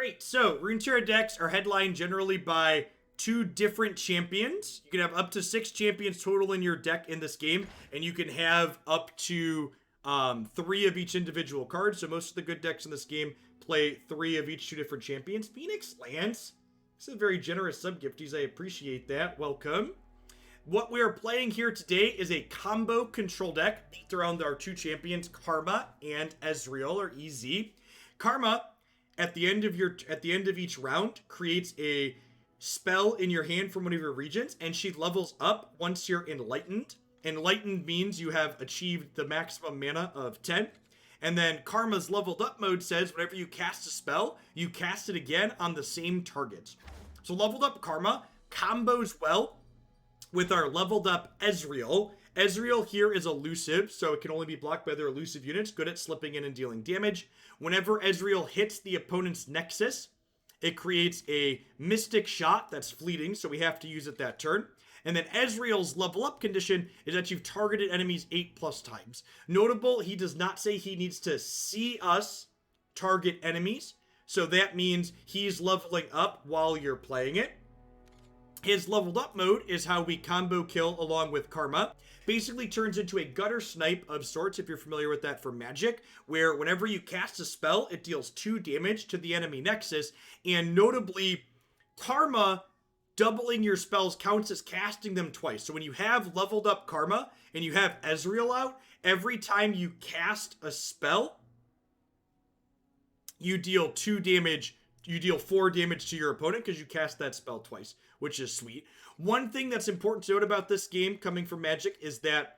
Great. So, Runeterra decks are headlined generally by 2 different champions. You can have up to 6 champions total in your deck in this game, and you can have up to 3 of each individual card. So most of the good decks in this game play 3 of each 2 different champions. Phoenix Lance. This is a very generous sub-gifties. I appreciate that. Welcome. What we are playing here today is a combo control deck built around our 2 champions, Karma and Ezreal, or EZ. Karma, at the end of each round, creates a spell in your hand from one of your regions, and she levels up once you're enlightened. Enlightened means you have achieved the maximum mana of 10. And then Karma's leveled up mode says whenever you cast a spell, you cast it again on the same targets. So leveled up Karma combos well with our leveled up Ezreal. Ezreal here is elusive, so it can only be blocked by their elusive units, good at slipping in and dealing damage. Whenever Ezreal hits the opponent's Nexus, it creates a Mystic Shot that's fleeting, so we have to use it that turn. And then Ezreal's level up condition is that you've targeted enemies 8+ times. Notable, he does not say he needs to see us target enemies, so that means he's leveling up while you're playing it. His leveled up mode is how we combo kill along with Karma. Basically turns into a gutter snipe of sorts, if you're familiar with that from Magic, where whenever you cast a spell, it deals 2 damage to the enemy Nexus. And notably, Karma doubling your spells counts as casting them twice. So when you have leveled up Karma and you have Ezreal out, every time you cast a spell, you deal 2 damage. You deal 4 damage to your opponent because you cast that spell twice, which is sweet. One thing that's important to note about this game coming from Magic is that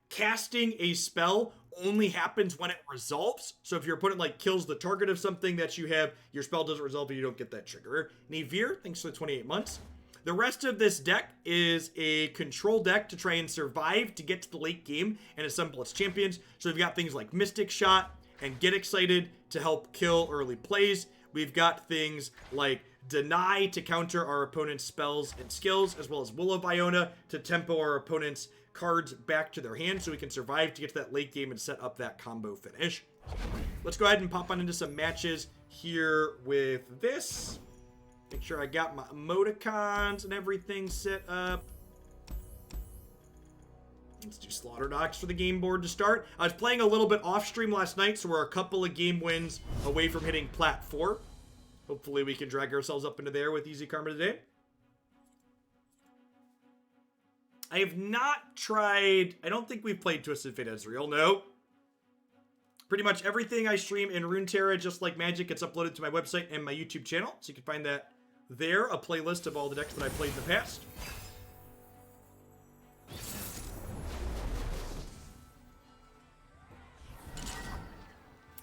casting a spell only happens when it resolves. So if your opponent kills the target of something that you have, your spell doesn't resolve and you don't get that trigger. Navir, thanks for the 28 months. The rest of this deck is a control deck to try and survive to get to the late game and assemble its champions. So we've got things like Mystic Shot and Get Excited to help kill early plays. We've got things like Deny to counter our opponent's spells and skills, as well as Will of Iona to tempo our opponent's cards back to their hand so we can survive to get to that late game and set up that combo finish. Let's go ahead and pop on into some matches here with this. Make sure I got my emoticons and everything set up. Let's do Slaughter Docs for the game board to start. I was playing a little bit off stream last night, so we're a couple of game wins away from hitting Plat 4. Hopefully we can drag ourselves up into there with Easy Karma today. I have not tried... I don't think we've played Twisted Fate Ezreal, no. Pretty much everything I stream in Runeterra, just like Magic, gets uploaded to my website and my YouTube channel. So you can find that there, a playlist of all the decks that I've played in the past.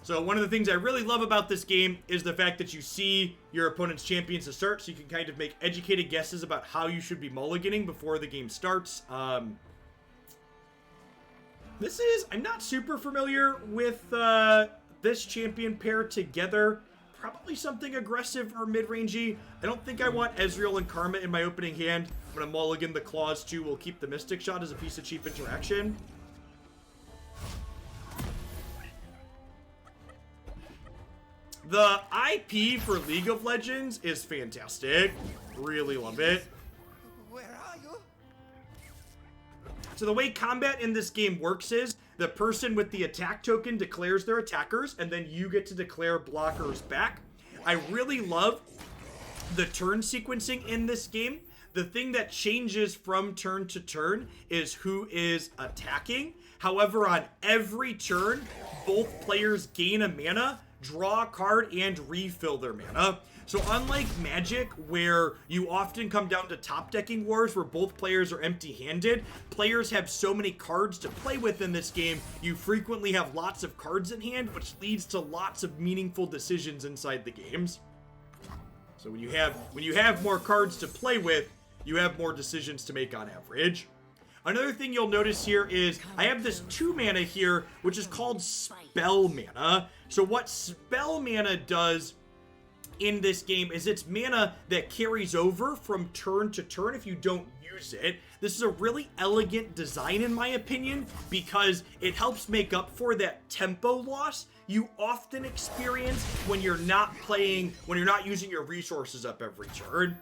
So one of the things I really love about this game is the fact that you see your opponent's champions to start, so you can kind of make educated guesses about how you should be mulliganing before the game starts. I'm not super familiar with this champion pair together. Probably something aggressive or mid-rangey. I don't think I want Ezreal and Karma in my opening hand. I'm going to mulligan the Claws too. We'll keep the Mystic Shot as a piece of cheap interaction. The IP for League of Legends is fantastic. Really love it. Where are you? So the way combat in this game works is the person with the attack token declares their attackers, and then you get to declare blockers back. I really love the turn sequencing in this game. The thing that changes from turn to turn is who is attacking. However, on every turn, both players gain a mana, draw a card, and refill their mana. So unlike Magic, where you often come down to top decking wars where both players are empty-handed, players have so many cards to play with in this game, you frequently have lots of cards in hand, which leads to lots of meaningful decisions inside the games. So when you have more cards to play with, you have more decisions to make on average. Another thing you'll notice here is I have this 2 mana here, which is called Spell Mana. So what Spell Mana does in this game is it's mana that carries over from turn to turn if you don't use it. This is a really elegant design in my opinion because it helps make up for that tempo loss you often experience when you're not using your resources up every turn.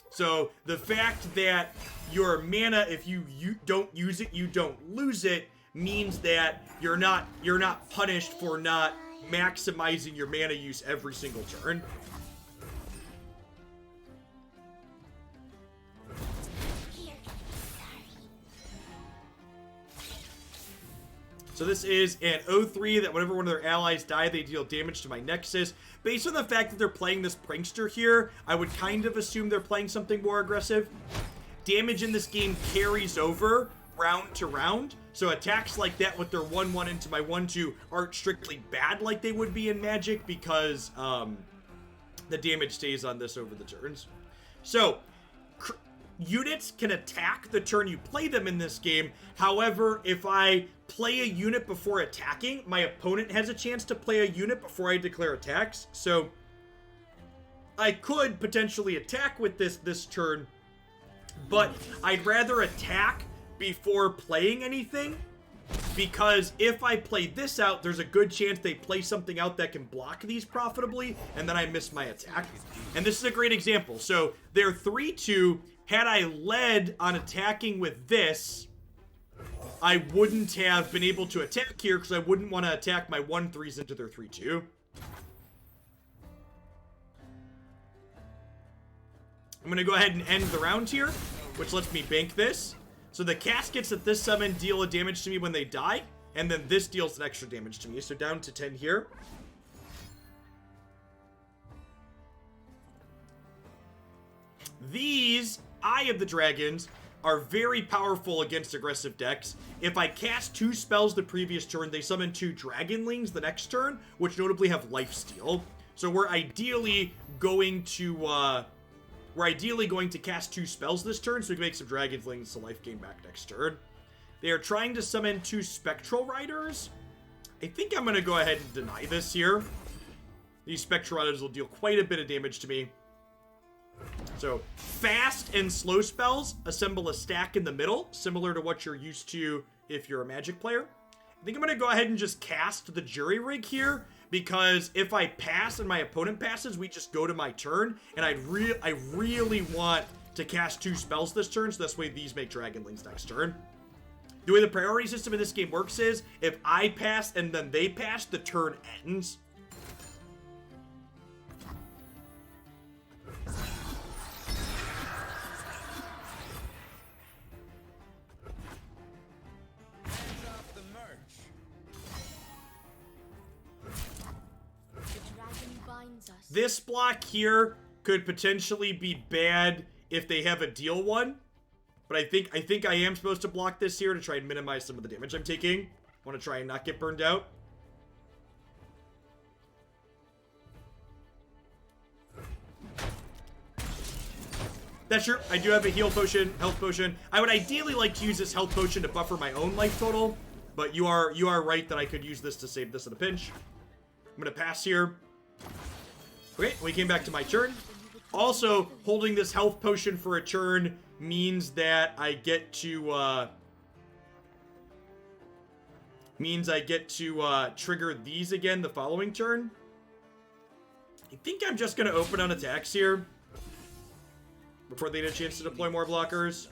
So the fact that your mana, if you don't use it, you don't lose it, means that you're not punished for not maximizing your mana use every single turn. So this is an 0-3 that whenever one of their allies die, they deal damage to my Nexus. Based on the fact that they're playing this Prankster here, I would kind of assume they're playing something more aggressive. Damage in this game carries over round to round. So attacks like that with their 1-1 into my 1-2 aren't strictly bad like they would be in Magic because the damage stays on this over the turns. So units can attack the turn you play them in this game. However, if I play a unit before attacking, my opponent has a chance to play a unit before I declare attacks. So I could potentially attack with this turn, but I'd rather attack before playing anything, because if I play this out, there's a good chance they play something out that can block these profitably, and then I miss my attack. And this is a great example. So they're 3-2. Had I led on attacking with this, I wouldn't have been able to attack here because I wouldn't want to attack my 1-3s into their 3-2. I'm going to go ahead and end the round here, which lets me bank this. So the caskets at this summon deal a damage to me when they die, and then this deals an extra damage to me. So down to 10 here. These Eye of the Dragons are very powerful against aggressive decks. If I cast 2 spells the previous turn, they summon 2 Dragonlings the next turn, which notably have lifesteal. So we're ideally going to cast 2 spells this turn, so we can make some Dragonlings to life gain back next turn. They are trying to summon 2 Spectral Riders. I think I'm going to go ahead and deny this here. These Spectral Riders will deal quite a bit of damage to me. So, fast and slow spells assemble a stack in the middle, similar to what you're used to if you're a Magic player. I think I'm going to go ahead and just cast the Jury Rig here, because if I pass and my opponent passes, we just go to my turn, and I really want to cast 2 spells this turn, so this way these make Dragonlings next turn. The way the priority system in this game works is, if I pass and then they pass, the turn ends. This block here could potentially be bad if they have a deal 1. But I think I am supposed to block this here to try and minimize some of the damage I'm taking. Want to try and not get burned out. That's true. I do have a heal potion, health potion. I would ideally like to use this health potion to buffer my own life total. But you are right that I could use this to save this in a pinch. I'm going to pass here. Okay, we came back to my turn. Also, holding this health potion for a turn means that I get to, trigger these again the following turn. I think I'm just going to open on attacks here before they get a chance to deploy more blockers.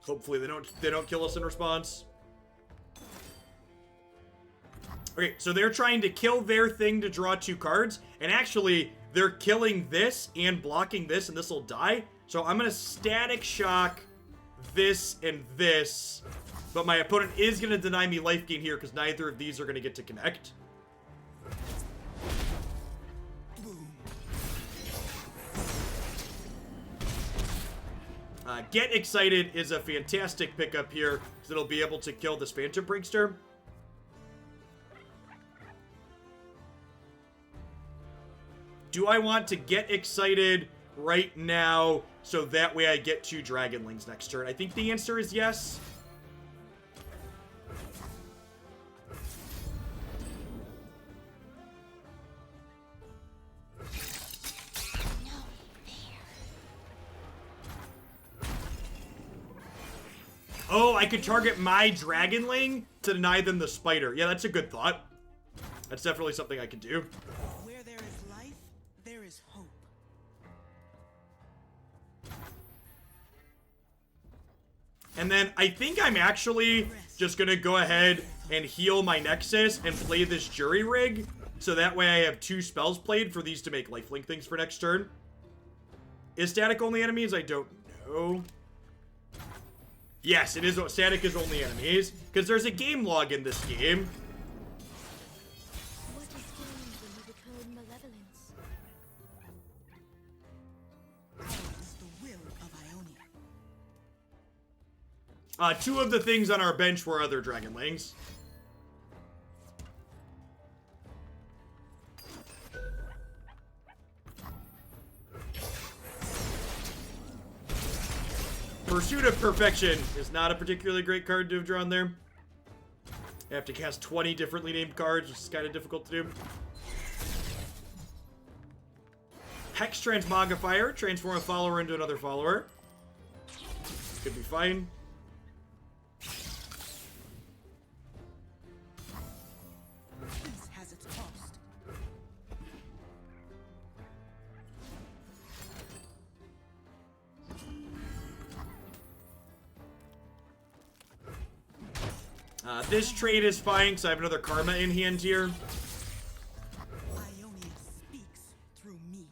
Hopefully they don't kill us in response. Okay, so they're trying to kill their thing to draw 2 cards, and actually, they're killing this and blocking this, and this will die. So I'm going to Static Shock this and this, but my opponent is going to deny me life gain here because neither of these are going to get to connect. Get Excited is a fantastic pickup here because it'll be able to kill this Phantom Prankster. Do I want to Get Excited right now so that way I get 2 Dragonlings next turn? I think the answer is yes. Oh, I could target my Dragonling to deny them the spider. Yeah, that's a good thought. That's definitely something I could do. Where there is life, there is hope. And then I think I'm actually just going to go ahead and heal my Nexus and play this Jury Rig. So that way I have 2 spells played for these to make lifelink things for next turn. Is static only enemies? I don't know. Yes, it is. Static is only enemies. Because there's a game log in this game. What is gained when you decode malevolence? Ours is the will of Ionia. 2 of the things on our bench were other Dragonlings. Pursuit of Perfection is not a particularly great card to have drawn there. I have to cast 20 differently named cards, which is kind of difficult to do. Hex Transmogrifier, transform a follower into another follower. Could be fine. Peace has its cost. This trade is fine, because I have another Karma in hand here. Ionia speaks through me.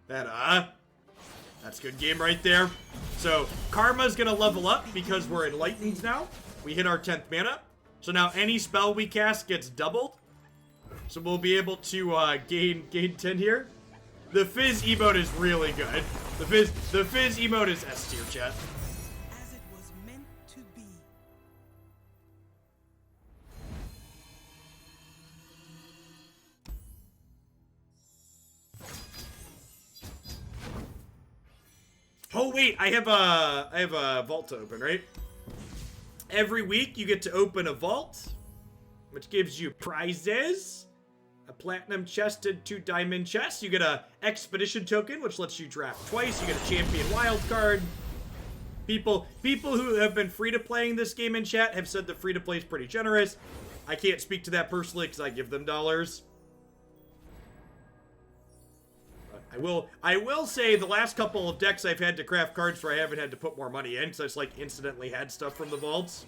That's good game right there. So, Karma's gonna level up because we're enlightened now. We hit our 10th mana. So now any spell we cast gets doubled. So we'll be able to gain 10 here. The Fizz emote is really good. The Fizz emote is S tier, chat. As it was meant to be. Oh wait, I have a vault to open, right? Every week you get to open a vault, which gives you prizes. A platinum chest and 2 diamond chests. You get a expedition token, which lets you draft twice. You get a champion wild card. People who have been free to playing this game in chat have said the free to play is pretty generous. I can't speak to that personally because I give them dollars. But I will say the last couple of decks I've had to craft cards for, I haven't had to put more money in, because I just like instantly had stuff from the vaults.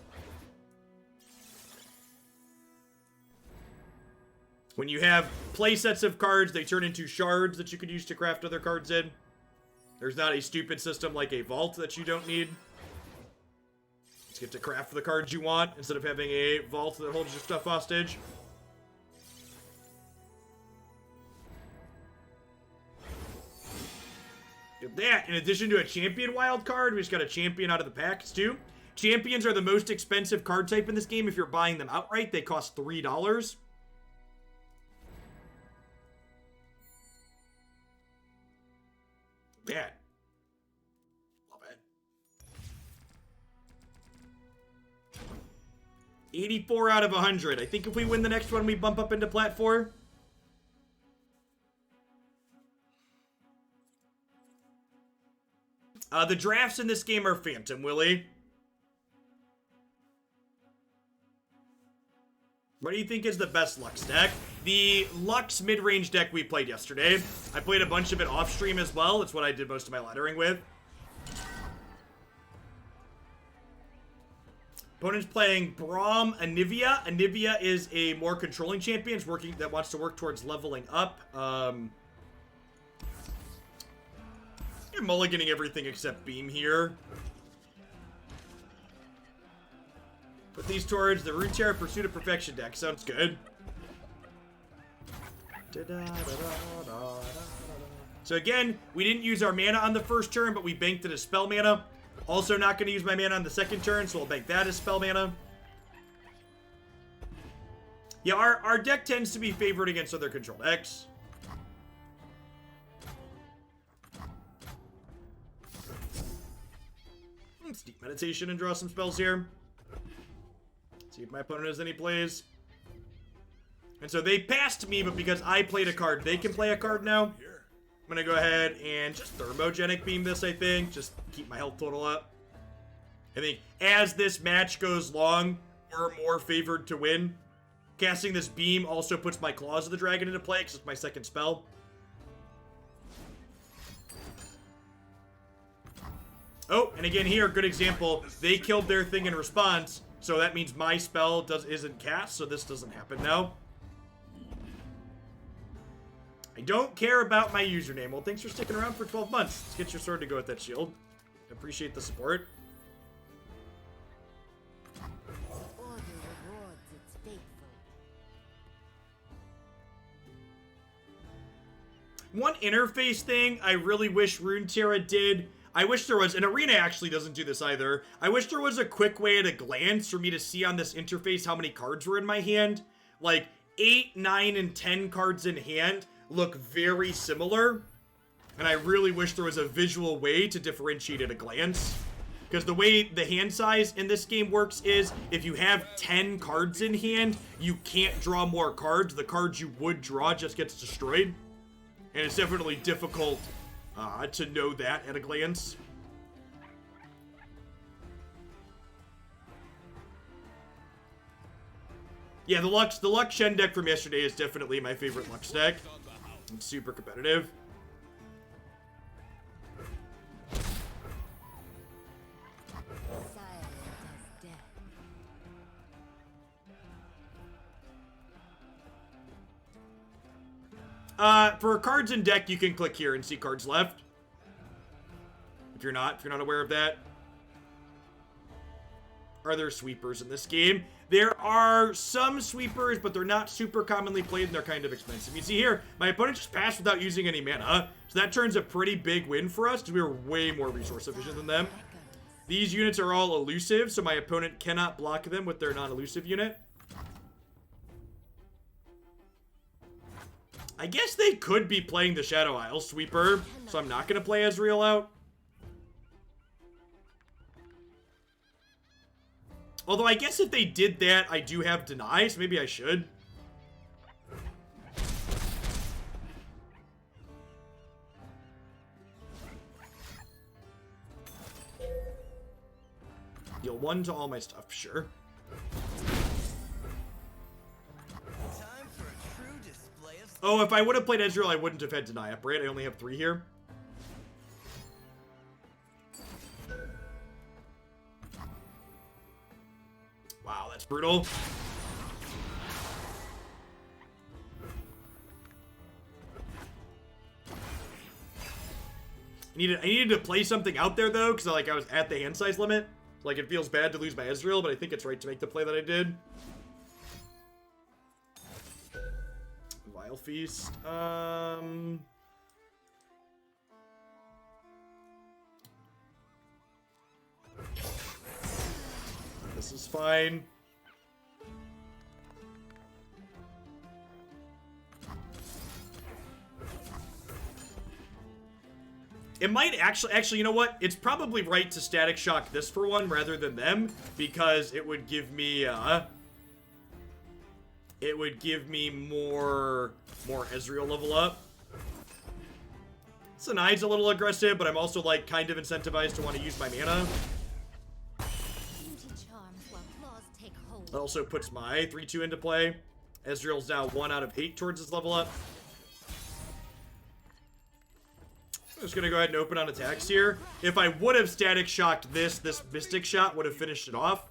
When you have play sets of cards, they turn into shards that you can use to craft other cards in. There's not a stupid system like a vault that you don't need. Just get to craft the cards you want instead of having a vault that holds your stuff hostage. Get that. In addition to a champion wild card, we just got a champion out of the packs too. Champions are the most expensive card type in this game. If you're buying them outright, they cost $3. Yeah. Love it. 84 out of 100. I think if we win the next one, we bump up into Plat 4. The drafts in this game are Phantom, Willie. What do you think is the best Lux deck? The Lux mid-range deck we played yesterday. I played a bunch of it off-stream as well. That's what I did most of my laddering with. Opponent's playing Braum Anivia. Anivia is a more controlling champion that wants to work towards leveling up. I'm mulliganing everything except Beam here. Put these towards the Runeterra Pursuit of Perfection deck. Sounds good. So again, we didn't use our mana on the first turn, but we banked it as spell mana. Also not going to use my mana on the second turn, so we'll bank that as spell mana. Yeah, our deck tends to be favored against other control decks. Let's deep meditation and draw some spells here. See if my opponent has any plays. And so they passed me, but because I played a card, they can play a card now. I'm gonna go ahead and just thermogenic beam this, I think. Just keep my health total up. I think as this match goes long, we're more favored to win. Casting this beam also puts my Claws of the Dragon into play because it's my second spell. Oh, and again here, good example. They killed their thing in response, so that means my spell isn't cast, so this doesn't happen now. I don't care about my username. Well, thanks for sticking around for 12 months. Let's get your sword to go with that shield. I appreciate the support. Order rewards its faithful. One interface thing I really wish Runeterra did. I wish there was, and Arena actually doesn't do this either. I wish there was a quick way at a glance for me to see on this interface how many cards were in my hand. Like 8, 9, and 10 cards in hand look very similar. And I really wish there was a visual way to differentiate at a glance. Because the way the hand size in this game works is, if you have 10 cards in hand, you can't draw more cards. The cards you would draw just gets destroyed. And it's definitely difficult to know that at a glance. Yeah, the Lux Shen deck from yesterday is definitely my favorite Lux deck. It's super competitive. Silent as death. For cards in deck, you can click here and see cards left. If you're not aware of that. Are there sweepers in this game? There are some sweepers, but they're not super commonly played and they're kind of expensive. You see here, my opponent just passed without using any mana. So that turns a pretty big win for us because we were way more resource efficient than them. These units are all elusive, so my opponent cannot block them with their non-elusive unit. I guess they could be playing the Shadow Isle Sweeper, so I'm not going to play Ezreal out. Although I guess if they did that, I do have Deny, so maybe I should. Deal 1 to all my stuff, sure. Oh, if I would have played Ezreal, I wouldn't have had Deny Up, right? I only have 3 here. Wow, that's brutal. I needed to play something out there, though, because I was at the hand size limit. Like, it feels bad to lose my Ezreal, but I think it's right to make the play that I did. Vile Feast. This is fine. It might actually, you know what? It's probably right to Static Shock this for one rather than them, because it would give me, more Ezreal level up. Sanai's a little aggressive, but I'm also, like, kind of incentivized to want to use my mana. Beauty charms while claws take hold. That also puts my 3-2 into play. Ezreal's now 1 out of 8 towards his level up. I'm just gonna go ahead and open on attacks here. If I would have Static Shocked this Mystic Shot would have finished it off.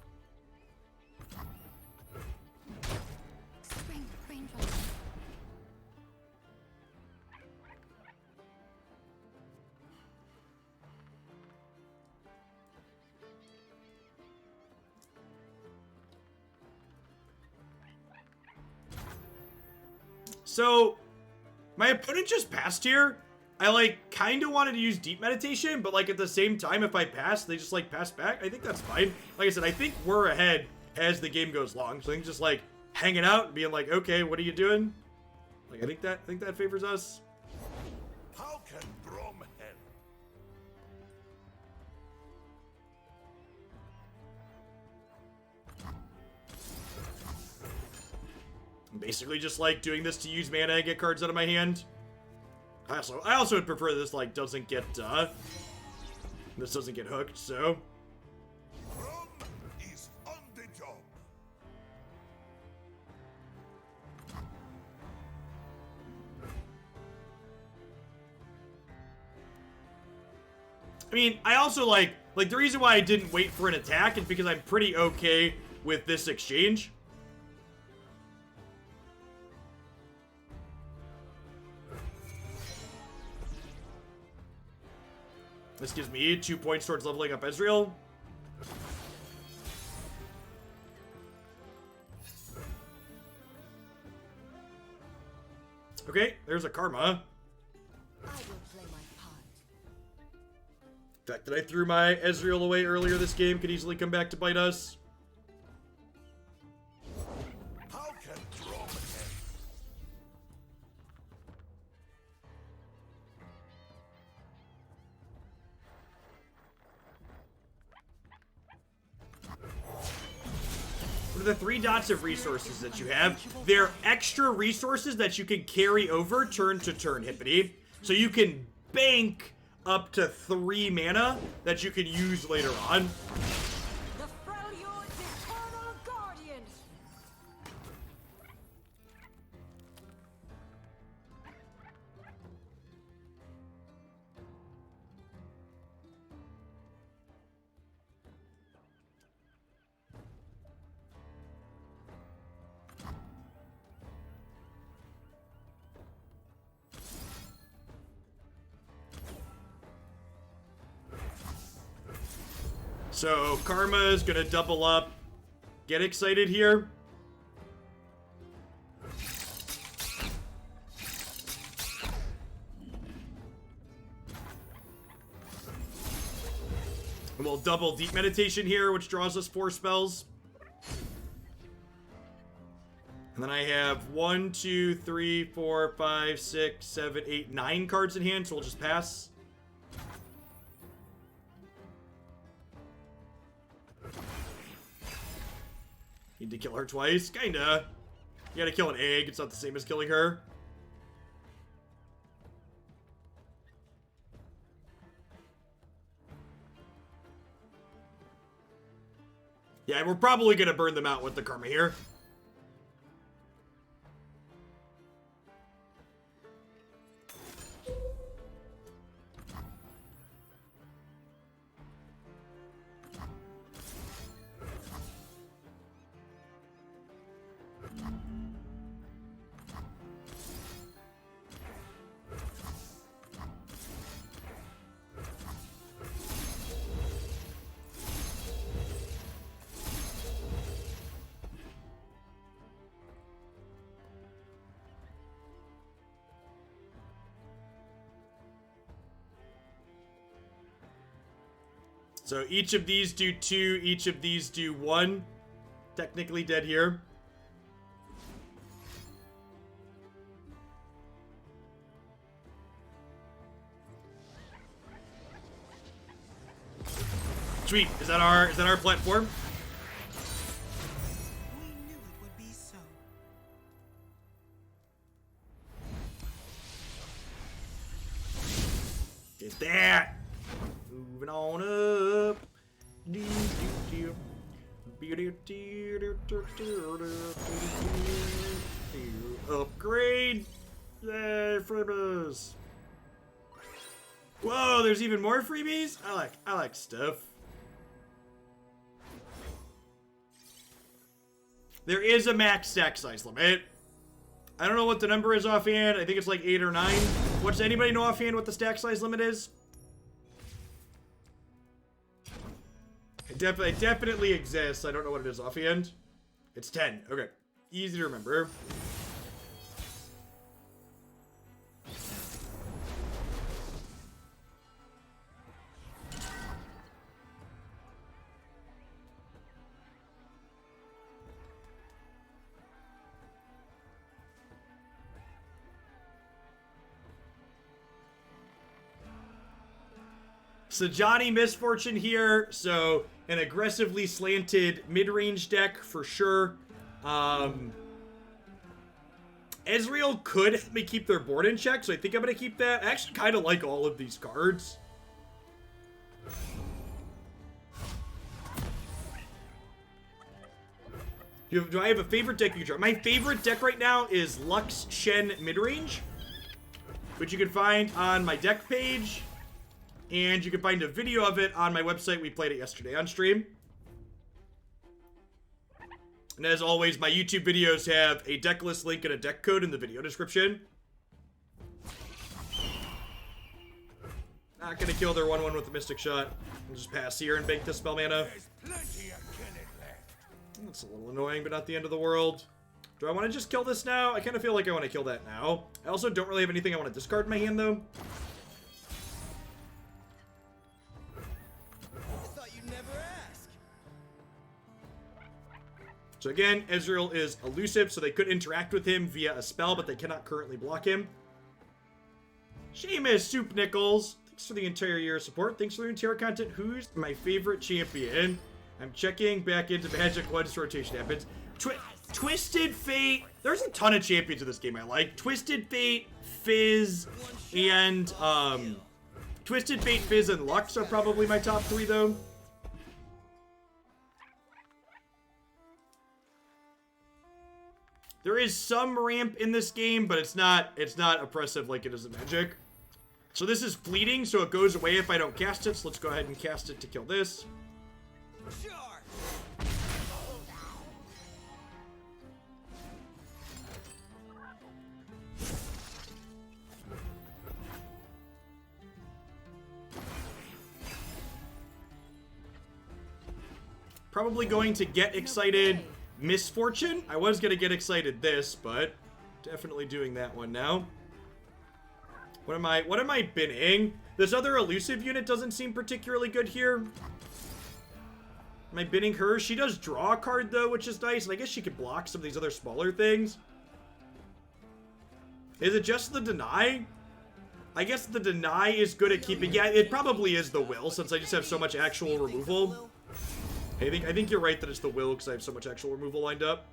Raindrops. So, my opponent just passed here. I, like, kind of wanted to use Deep Meditation, but, like, at the same time, if I pass, they just, like, pass back. I think that's fine. Like I said, I think we're ahead as the game goes long. So I think just, like, hanging out and being like, okay, what are you doing? Like, I think that favors us. How can Brom help? basically just like doing this to use mana and get cards out of my hand. I also would prefer this like doesn't get hooked, so. Brom is on the job. I mean, I also like the reason why I didn't wait for an attack is because I'm pretty okay with this exchange. This gives me 2 points towards leveling up Ezreal. Okay, there's a Karma. I will play my part. The fact that I threw my Ezreal away earlier this game could easily come back to bite us. How can Brom help? What are the 3 dots of resources that you have? They're extra resources that you can carry over turn to turn, Hippity. So you can bank up to 3 mana that you can use later on. The Freljord's eternal guardian! So Karma is gonna double up. Get excited here. And we'll double Deep Meditation here, which draws us 4 spells. And then I have 1, 2, 3, 4, 5, 6, 7, 8, 9 cards in hand, so we'll just pass. Need to kill her twice? Kinda. You gotta kill an egg, it's not the same as killing her. Yeah, we're probably gonna burn them out with the Karma here. So each of these do 2, each of these do 1. Technically dead here. Sweet. Is that our platform? We knew it would be so. Get that. Moving on up. Upgrade. Yay, freebies. Whoa, there's even more freebies? I like stuff. There is a max stack size limit. I don't know what the number is offhand. I think it's like 8 or 9. Does anybody know offhand what the stack size limit is? It definitely exists. I don't know what it is offhand. It's 10. Okay. Easy to remember. So Johnny Misfortune here. So an aggressively slanted mid-range deck for sure. Ezreal could help me keep their board in check, so I think I'm going to keep that. I actually kind of like all of these cards. Do I have a favorite deck you draw? My favorite deck right now is Lux Shen Midrange, which you can find on my deck page. And you can find a video of it on my website. We played it yesterday on stream. And as always, my YouTube videos have a deck list link and a deck code in the video description. Not gonna kill their 1/1 with a Mystic Shot. I'll just pass here and bank the spell mana. There's plenty of Kenneth left. That's a little annoying, but not the end of the world. Do I want to just kill this now? I kind of feel like I want to kill that now. I also don't really have anything I want to discard in my hand, though. I thought you'd never ask. So again, Ezreal is elusive, so they could interact with him via a spell, but they cannot currently block him. Seamus Soup Nichols, thanks for the entire year of support. Thanks for the entire content. Who's my favorite champion? I'm checking back into Magic once rotation happens. Twisted Fate. There's a ton of champions in this game I like. Twisted Fate, Fizz, and Twisted Fate, Fizz, and Lux are probably my top 3 though. There is some ramp in this game, but it's not oppressive like it is in Magic. So this is fleeting, so it goes away if I don't cast it. So let's go ahead and cast it to kill this. Sure. Probably going to get excited Misfortune. I was going to get excited this, but definitely doing that one now. What am I binning? This other elusive unit doesn't seem particularly good here. Am I binning her? She does draw a card though, which is nice, and I guess she could block some of these other smaller things. Is it just the deny? I guess the deny is good at keeping... Yeah, it probably is the will, since I just have so much actual removal. I think you're right that it's the will, because I have so much actual removal lined up.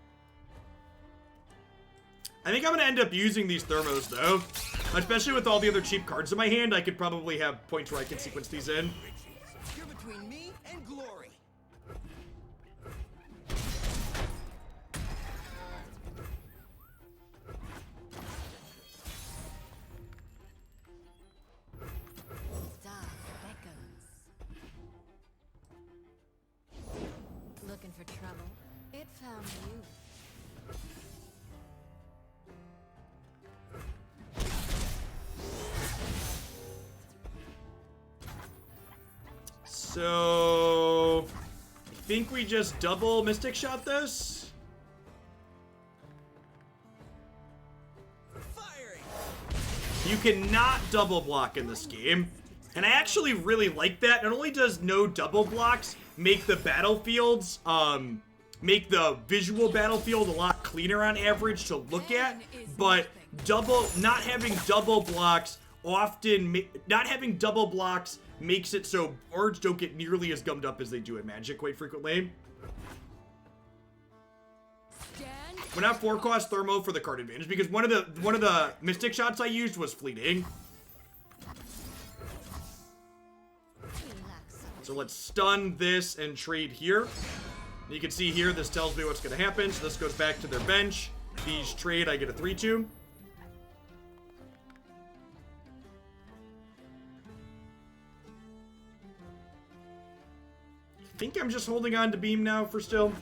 I think I'm going to end up using these thermos, though. Especially with all the other cheap cards in my hand, I could probably have points where I can sequence these in. You're between me and glory. Dark beckons. Looking for trouble? It found you. So, I think we just double Mystic Shot this. Firing. You cannot double block in this game. And I actually really like that. Not only does no double blocks make the battlefields, make the visual battlefield a lot cleaner on average to look at, but not having double blocks makes it so boards don't get nearly as gummed up as they do in Magic quite frequently. We're not 4-cost thermo for the card advantage because one of the Mystic Shots I used was fleeting. So let's stun this and trade here. You can see here, this tells me what's going to happen. So this goes back to their bench. These trade, I get a 3-2. I think I'm just holding on to Beam now for still.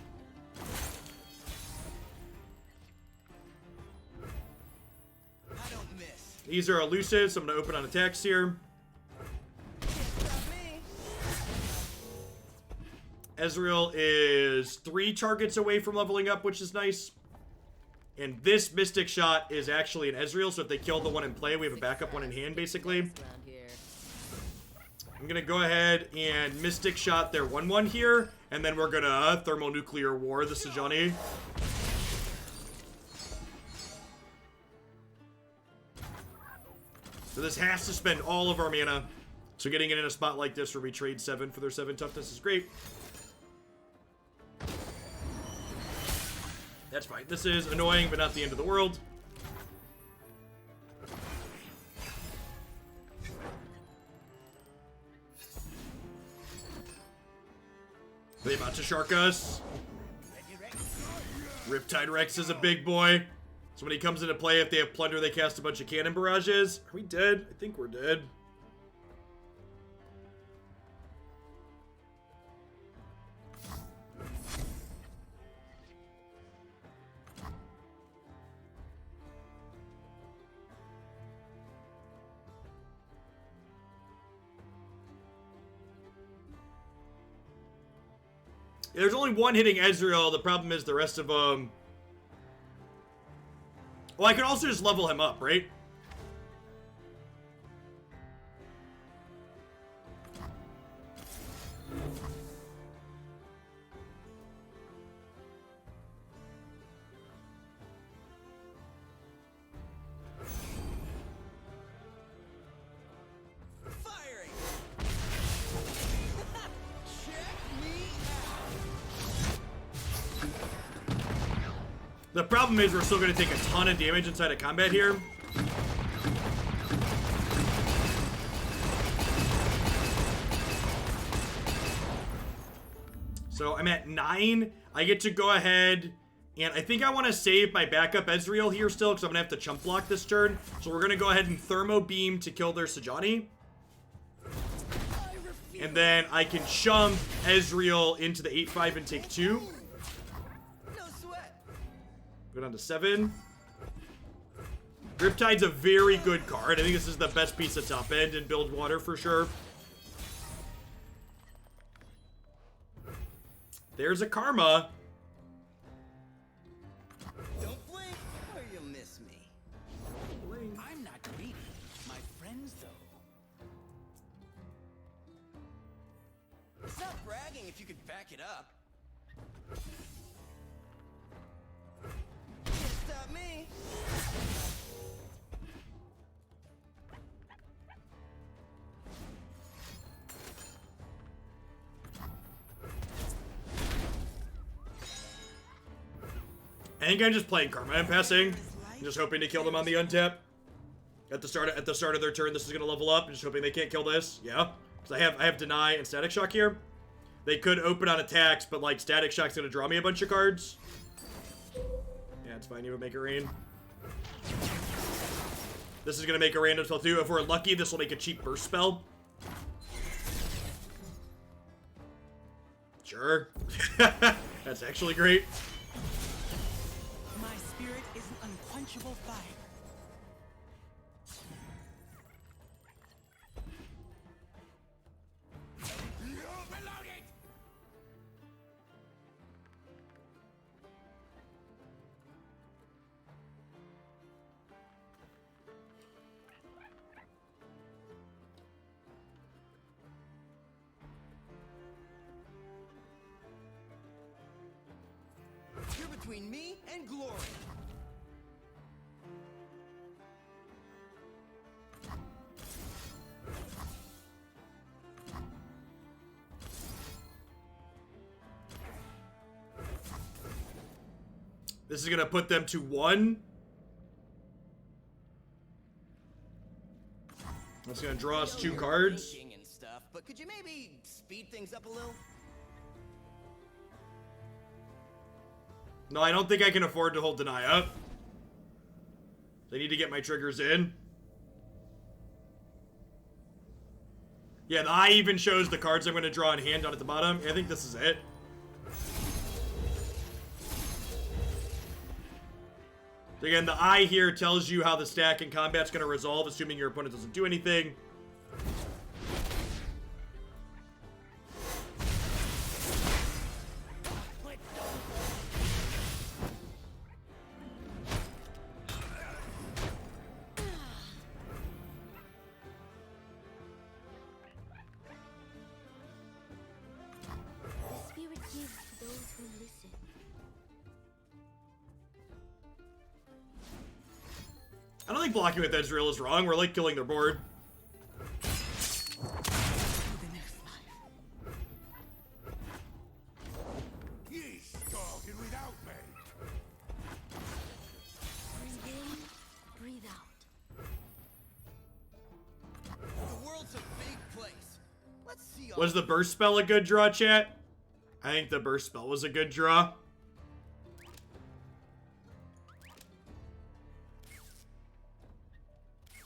I don't miss. These are elusive, so I'm going to open on attacks here. Stop me. Ezreal is 3 targets away from leveling up, which is nice. And this Mystic Shot is actually an Ezreal, so if they kill the one in play, we have a backup one in hand, basically. I'm going to go ahead and Mystic Shot their 1/1 here, and then we're going to Thermonuclear War the Sejuani. So this has to spend all of our mana. So getting it in a spot like this where we trade 7 for their 7 toughness is great. That's fine. This is annoying, but not the end of the world. They about to shark us. Riptide Rex is a big boy. So when he comes into play, if they have Plunder, they cast a bunch of cannon barrages. Are we dead? I think we're dead. There's only one hitting Ezreal. The problem is the rest of them. Well, I could also just level him up, right? Firing. Check me out. The problem is we're still going to take a ton of damage inside of combat here. So I'm at 9. I get to go ahead, and I think I want to save my backup Ezreal here still, because I'm going to have to chump block this turn. So we're going to go ahead and Thermo Beam to kill their Sejuani. And then I can chump Ezreal into the 8-5 and take 2. No sweat. Go down to 7. Riptide's a very good card. I think this is the best piece of top end in build water for sure. There's a Karma. Don't blink or you'll miss me. I'm not greedy. My friends, though. It's not bragging if you could back it up. Can't stop me. I think I'm just playing Karma and passing. I'm just hoping to kill them on the untap. At the start of their turn, this is gonna level up. I'm just hoping they can't kill this. Yeah. Because I have Deny and Static Shock here. They could open on attacks, but like Static Shock's gonna draw me a bunch of cards. Yeah, it's fine, you would make it rain. This is gonna make a random spell too. If we're lucky, this will make a cheap burst spell. Sure. That's actually great. My spirit is an unquenchable fire. Reloading! You're between me and glory. This is gonna put them to 1. That's gonna draw us 2 cards. Thinking and stuff, but could you maybe speed things up a little? No, I don't think I can afford to hold Deny up. I need to get my triggers in. Yeah, the eye even shows the cards I'm going to draw in hand down at the bottom. I think this is it. So again, the eye here tells you how the stack in combat's going to resolve, assuming your opponent doesn't do anything. The spirit gives to those who listen. I don't think blocking with Ezreal is wrong. We're like killing their board. Ye started without me. Breathe in, breathe out. The world's a big place. Let's see. Was the burst spell a good draw, chat? I think the burst spell was a good draw.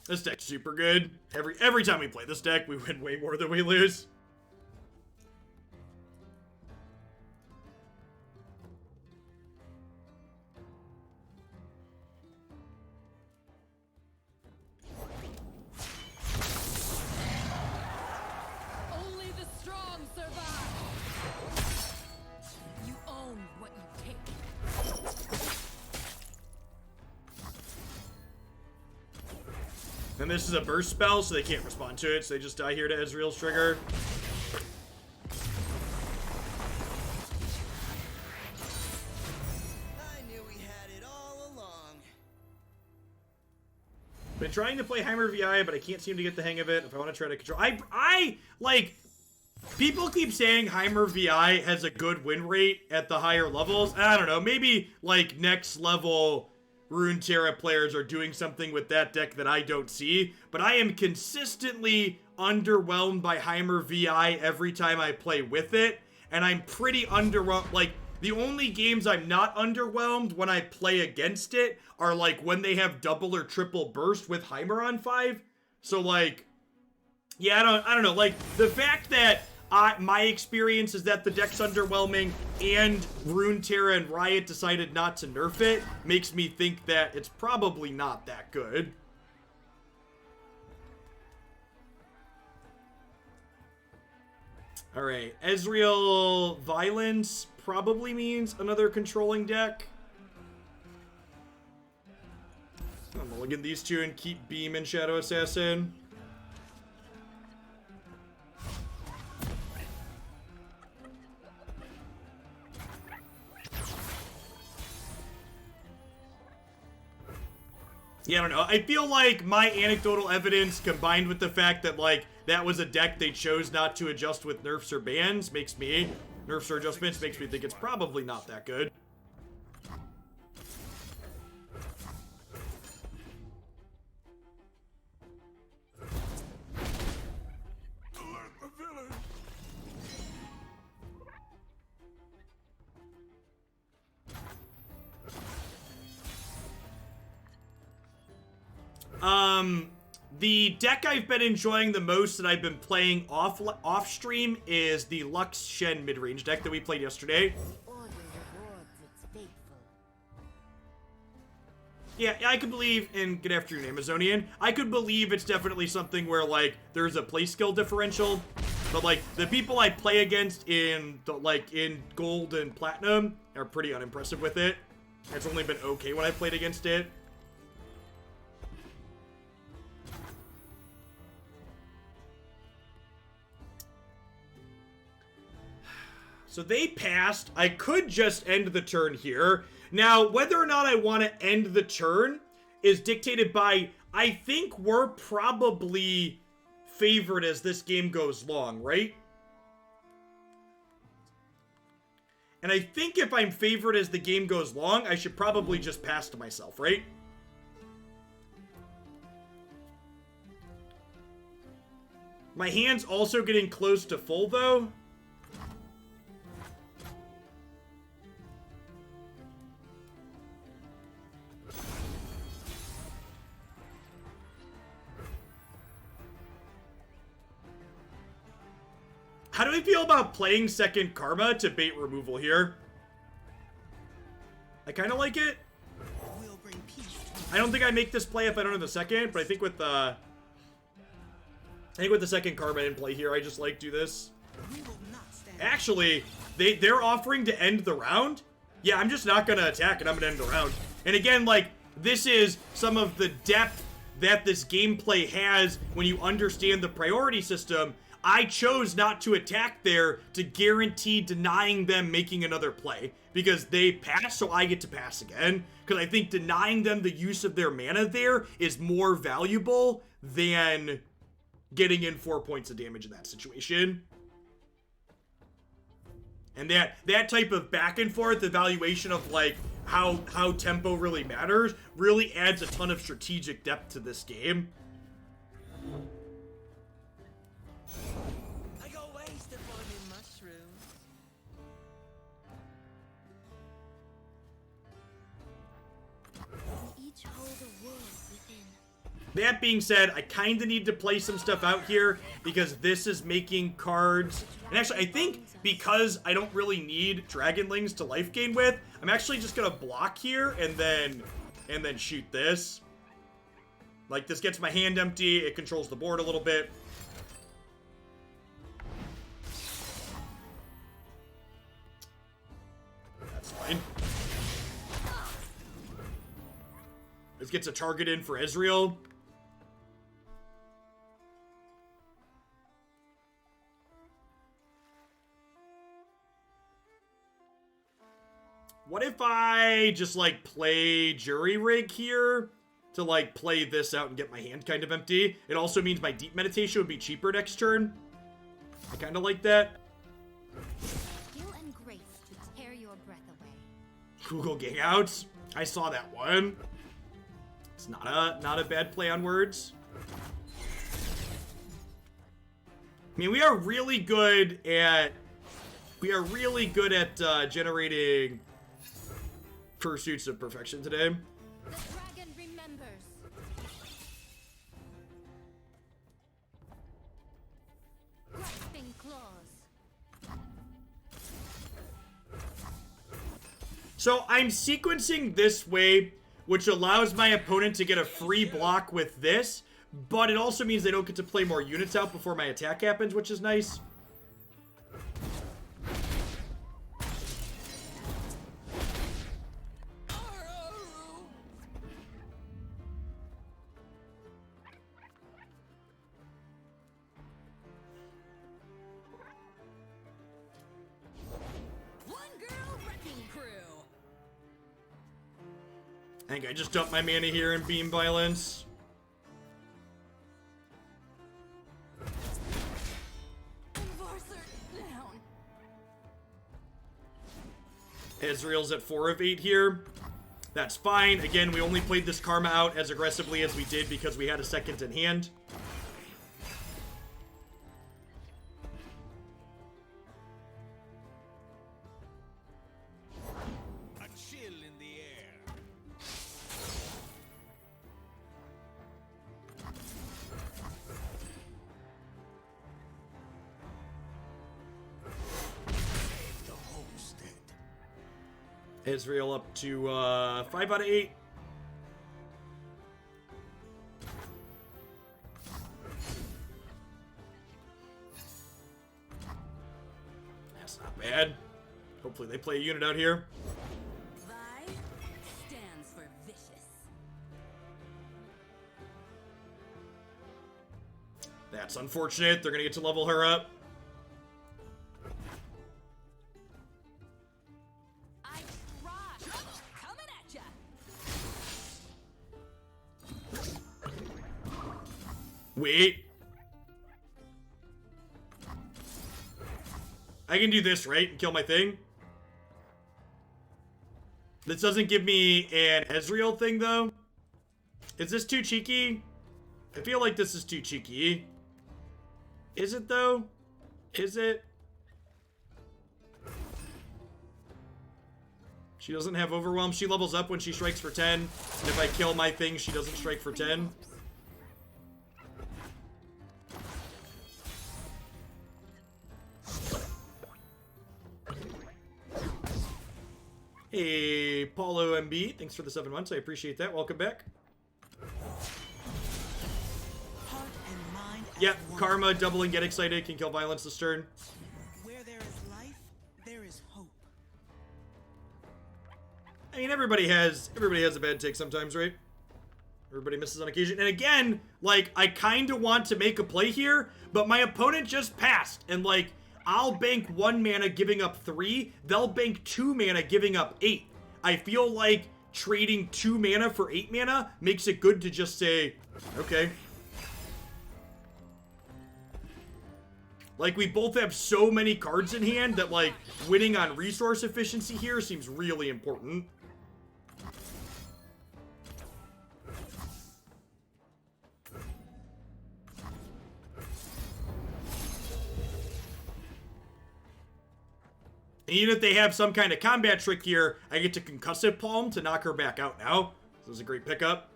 This deck's super good. Every time we play this deck, we win way more than we lose. Only the strong survive. You own what you take. And this is a burst spell, so they can't respond to it, so they just die here to Ezreal's trigger. I knew we had it all along. Been trying to play Heimer VI, but I can't seem to get the hang of it. If I want to try to control... I like... People keep saying Heimer VI has a good win rate at the higher levels. I don't know, maybe, like, next level Runeterra players are doing something with that deck that I don't see, but I am consistently underwhelmed by Heimer VI every time I play with it, and I'm pretty underwhelmed. Like, the only games I'm not underwhelmed when I play against it are, like, when they have double or triple burst with Heimer on 5. So, like, yeah, I don't know. Like, the fact that my experience is that the deck's underwhelming and Runeterra and Riot decided not to nerf it makes me think that it's probably not that good. Alright, Ezreal Violence probably means another controlling deck. I'm gonna look at these two and keep Beam and Shadow Assassin. Yeah, I don't know. I feel like my anecdotal evidence combined with the fact that, like, that was a deck they chose not to adjust with nerfs or bans nerfs or adjustments makes me think it's probably not that good. Alert the village! The deck I've been enjoying the most that I've been playing off stream is the Lux Shen midrange deck that we played yesterday. Order rewards its faithful. Yeah, I could believe in Good Afternoon Amazonian. I could believe it's definitely something where, like, there's a play skill differential. But, like, the people I play against in gold and platinum are pretty unimpressive with it. It's only been okay when I played against it. So they passed. I could just end the turn here. Now, whether or not I want to end the turn is dictated by, I think we're probably favored as this game goes long, right? And I think if I'm favored as the game goes long, I should probably just pass to myself, right? My hand's also getting close to full, though. How do we feel about playing second Karma to bait removal here? I kind of like it. We'll bring peace to I don't think I make this play if I don't have the second, but I think with the second Karma in play here, I just like do this. we will not stand. Actually, they're offering to end the round. Yeah, I'm just not gonna attack and I'm gonna end the round. And again, like, this is some of the depth that this gameplay has when you understand the priority system. I chose not to attack there to guarantee denying them making another play. Because they pass, so I get to pass again. Because I think denying them the use of their mana there is more valuable than getting in 4 points of damage in that situation. And that type of back and forth evaluation of, like, how tempo really matters really adds a ton of strategic depth to this game. I go wasted for them mushrooms. That being said, I kind of need to play some stuff out here because this is making cards. And actually, I think because I don't really need Dragonlings to life gain with, I'm actually just going to block here and then shoot this. Like, this gets my hand empty. It controls the board a little bit. That's fine. This gets a target in for Ezreal. What if I just, like, play Jury Rig here to, like, play this out and get my hand kind of empty? It also means my Deep Meditation would be cheaper next turn. I kind of like that. Skill and grace to tear your breath away. Google Gangouts. I saw that one. It's not a bad play on words. I mean, we are really good at generating pursuits of perfection today. The dragon remembers. Grasping claws. So I'm sequencing this way, which allows my opponent to get a free block with this, but it also means they don't get to play more units out before my attack happens, which is nice. I think I just dumped my mana here in Beam Violence. Ezreal's at 4 of 8 here. That's fine. Again, we only played this Karma out as aggressively as we did because we had a second in hand. A chill in the air. The homestead. Ezreal up to 5 out of 8. That's not bad. Hopefully they play a unit out here. Vi stands for vicious. That's unfortunate. They're going to get to level her up. I try. Trouble coming at ya. Wait. I can do this, right? And kill my thing? This doesn't give me an Ezreal thing, though. Is this too cheeky? I feel like this is too cheeky. Is it, though? Is it? She doesn't have Overwhelm. She levels up when she strikes for 10. And if I kill my thing, she doesn't strike for 10. Hey, Paulo MB, thanks for the 7 months. I appreciate that. Welcome back. Heart and mind. Yep, Karma, doubling, get excited, can kill Violence this turn. Where there is life, there is hope. I mean, everybody has a bad take sometimes, right? Everybody misses on occasion. And again, like, I kind of want to make a play here, but my opponent just passed. And, like, I'll bank 1 mana giving up 3. They'll bank 2 mana giving up 8. I feel like trading 2 mana for 8 mana makes it good to just say, okay. Like, we both have so many cards in hand that, like, winning on resource efficiency here seems really important. And even if they have some kind of combat trick here, I get to Concussive Palm to knock her back out now. This is a great pickup.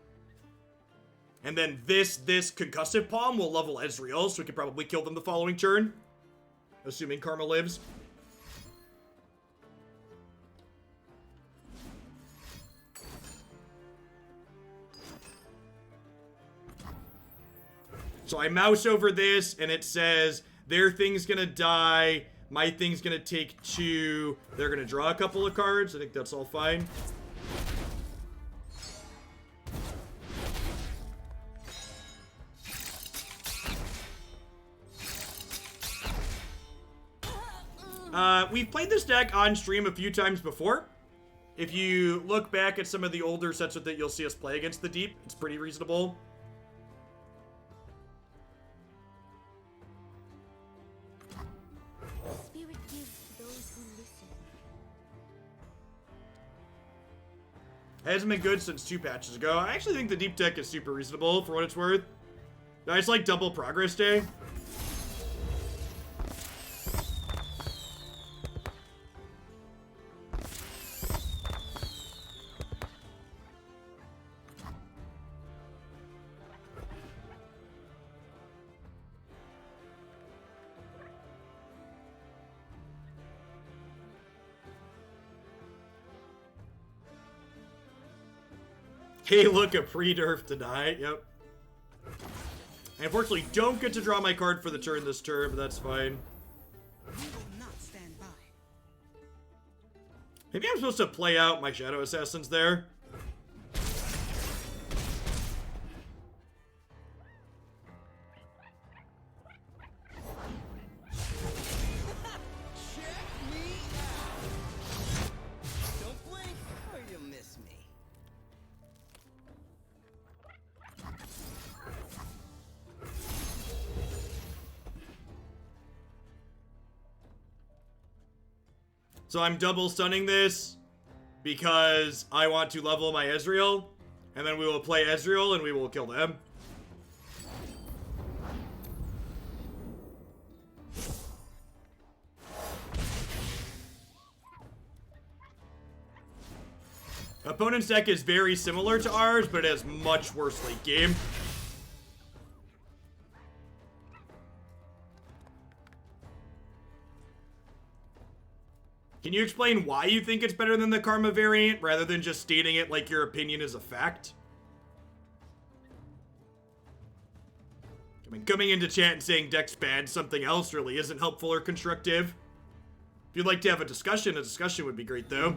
And then this concussive palm will level Ezreal, so we could probably kill them the following turn. Assuming Karma lives. So I mouse over this, and it says, their thing's gonna die, my thing's gonna take 2, they're gonna draw a couple of cards. I think that's all fine. We've played this deck on stream a few times before. If you look back at some of the older sets that you'll see us play against the Deep, it's pretty reasonable. Spirit gives to those who listen. It hasn't been good since 2 patches ago. I actually think the Deep deck is super reasonable for what it's worth. It's like double Progress Day. Hey, look, a pre-nerf tonight. Yep. I unfortunately don't get to draw my card for the turn this turn, but that's fine. We will not stand by. Maybe I'm supposed to play out my Shadow Assassins there. Check me out. Don't blink or you'll miss me. So I'm double stunning this because I want to level my Ezreal, and then we will play Ezreal and we will kill them. Opponent's deck is very similar to ours, but it has much worse late game. Can you explain why you think it's better than the Karma variant, rather than just stating it like your opinion is a fact? I mean, coming into chat and saying deck's bad, something else really isn't helpful or constructive. If you'd like to have a discussion would be great, though.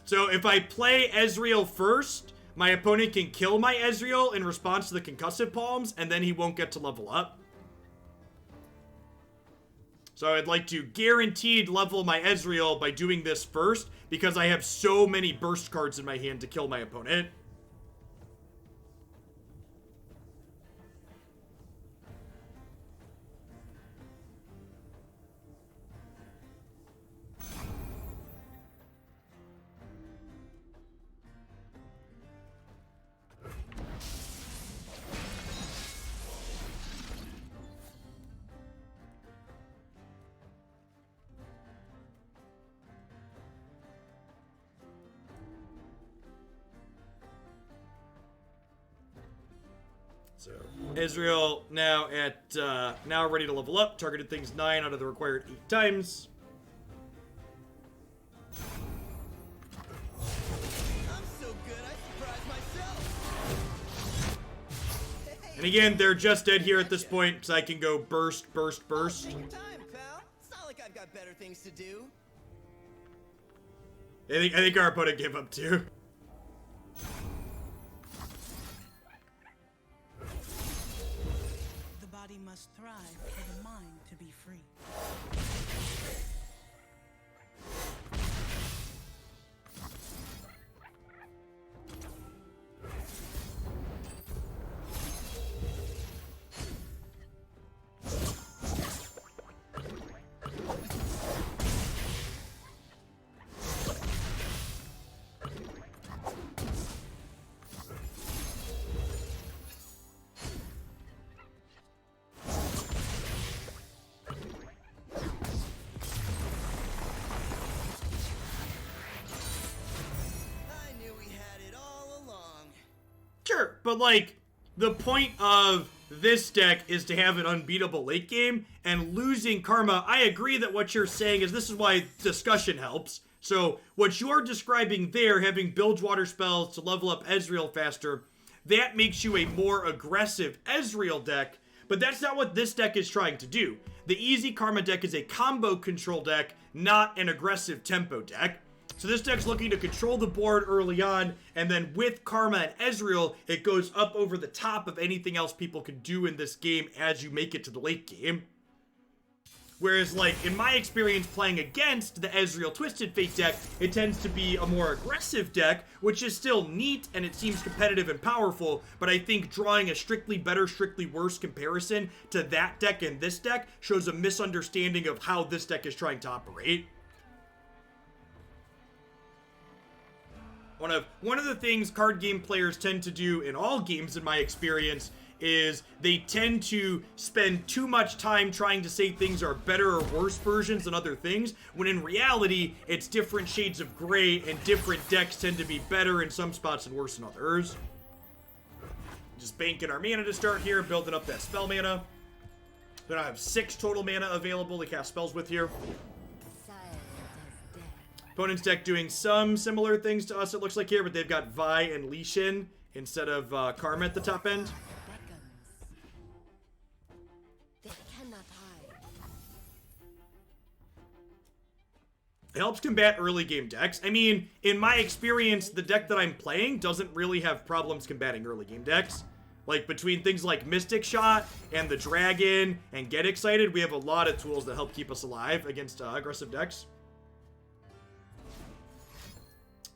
So if I play Ezreal first, my opponent can kill my Ezreal in response to the concussive palms, and then he won't get to level up. So I'd like to guaranteed level my Ezreal by doing this first, because I have so many burst cards in my hand to kill my opponent. So Ezreal now ready to level up. Targeted things 9 out of the required 8 times. I'm so good, I surprised myself. And again, they're just dead here at this point, because I can go burst, burst, burst. Take your time, pal. It's not like I've got better things to do. I think our opponent gave up too. The body must thrive for the mind to be free. but like, the point of this deck is to have an unbeatable late game, and losing Karma, I agree that what you're saying is this is why discussion helps. So what you're describing there, having Bilgewater spells to level up Ezreal faster, that makes you a more aggressive Ezreal deck, but that's not what this deck is trying to do. The easy Karma deck is a combo control deck, not an aggressive tempo deck. So this deck's looking to control the board early on, and then with Karma and Ezreal, it goes up over the top of anything else people can do in this game as you make it to the late game. Whereas, like, in my experience playing against the Ezreal Twisted Fate deck, it tends to be a more aggressive deck, which is still neat, and it seems competitive and powerful, but I think drawing a strictly better, strictly worse comparison to that deck and this deck shows a misunderstanding of how this deck is trying to operate. One of the things card game players tend to do in all games, in my experience, is they tend to spend too much time trying to say things are better or worse versions than other things, when in reality, it's different shades of gray, and different decks tend to be better in some spots and worse in others. Just banking our mana to start here, building up that spell mana. Then I have 6 total mana available to cast spells with here. Opponent's deck doing some similar things to us, it looks like here, but they've got Vi and Lee Sin instead of Karma at the top end. It helps combat early game decks. I mean, in my experience, the deck that I'm playing doesn't really have problems combating early game decks. Like, between things like Mystic Shot and the Dragon and Get Excited, we have a lot of tools that help keep us alive against aggressive decks.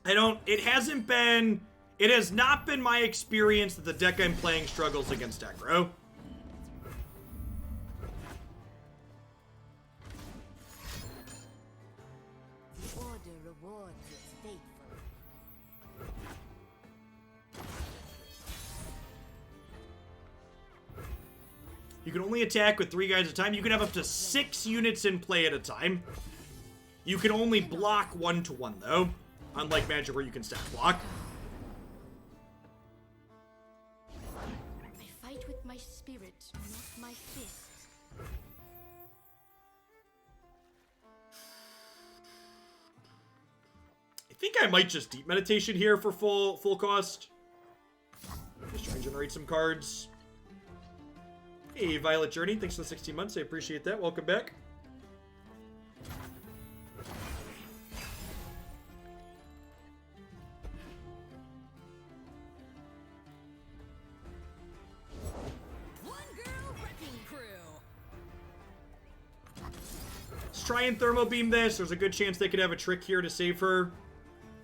It has not been my experience that the deck I'm playing struggles against aggro. The order rewards its faithful. You can only attack with 3 guys at a time. You can have up to 6 units in play at a time. You can only block 1-to-1 though. Unlike Magic where you can stack block. I fight with my spirit, not my fist. I think I might just Deep Meditation here for full cost. Just try and generate some cards. Hey, Violet Journey, thanks for the 16 months. I appreciate that. Welcome back. Let's try and Thermo Beam this. There's a good chance they could have a trick here to save her.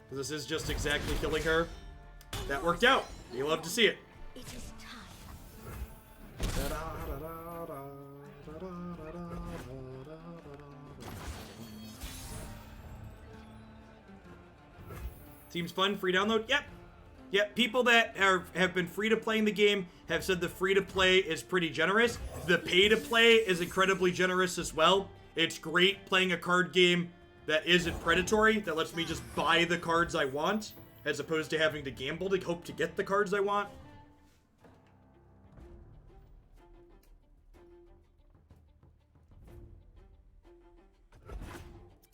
Because this is just exactly killing her. That worked out. You love to see it. It is time. Seems fun. Free download? Yep. Yep. People that have been free to playing the game have said the free to play is pretty generous. The pay to play is incredibly generous as well. It's great playing a card game that isn't predatory, that lets me just buy the cards I want, as opposed to having to gamble to hope to get the cards I want.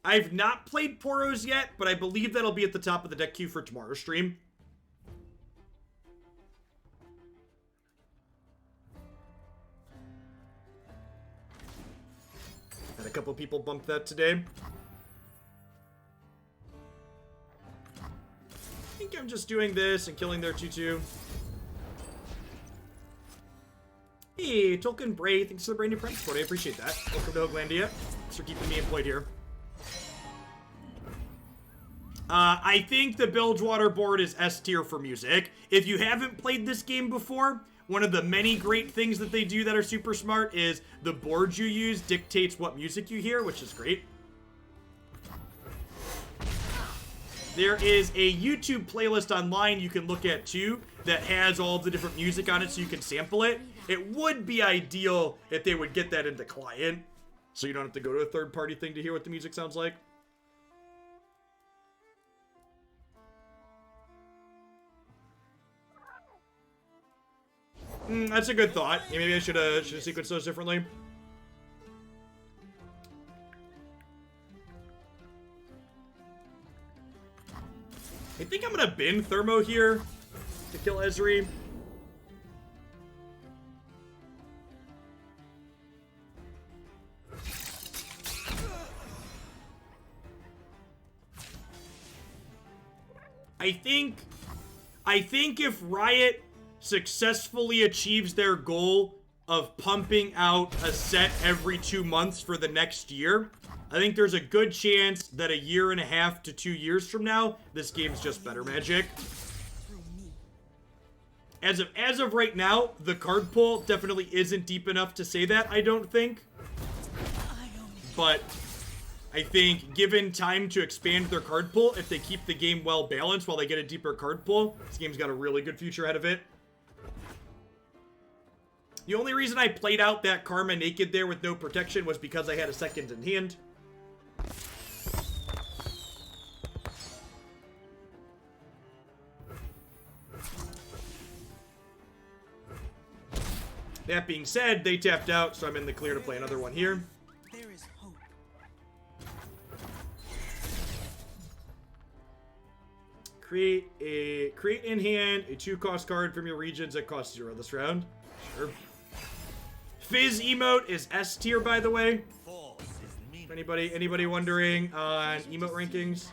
I've not played Poros yet, but I believe that'll be at the top of the deck queue for tomorrow's stream. Had a couple people bump that today. I think I'm just doing this and killing their 2-2. Hey, Tolkien Bray, thanks for the brand new price support. I appreciate that. Welcome to Hoaglandia. Thanks for keeping me employed here. I think the Bilgewater board is S tier for music. If you haven't played this game before, one of the many great things that they do that are super smart is the board you use dictates what music you hear, which is great. There is a YouTube playlist online you can look at too that has all the different music on it so you can sample it. It would be ideal if they would get that into client so you don't have to go to a third-party thing to hear what the music sounds like. That's a good thought. Yeah, maybe I should have sequenced those differently. I think I'm gonna bin Thermo here to kill Ezri. I think if Riot successfully achieves their goal of pumping out a set every 2 months for the next year, I think there's a good chance that 1.5 to 2 years from now, this game's just better Magic. As of right now, the card pool definitely isn't deep enough to say that, I don't think. But I think given time to expand their card pool, if they keep the game well balanced while they get a deeper card pool, this game's got a really good future ahead of it. The only reason I played out that Karma naked there with no protection was because I had a second in hand. That being said, they tapped out, so I'm in the clear to play another one here. There is hope. Create in hand a 2-cost card from your regions that costs 0 this round. Sure. Fizz emote is S tier, by the way. Anybody wondering on emote rankings?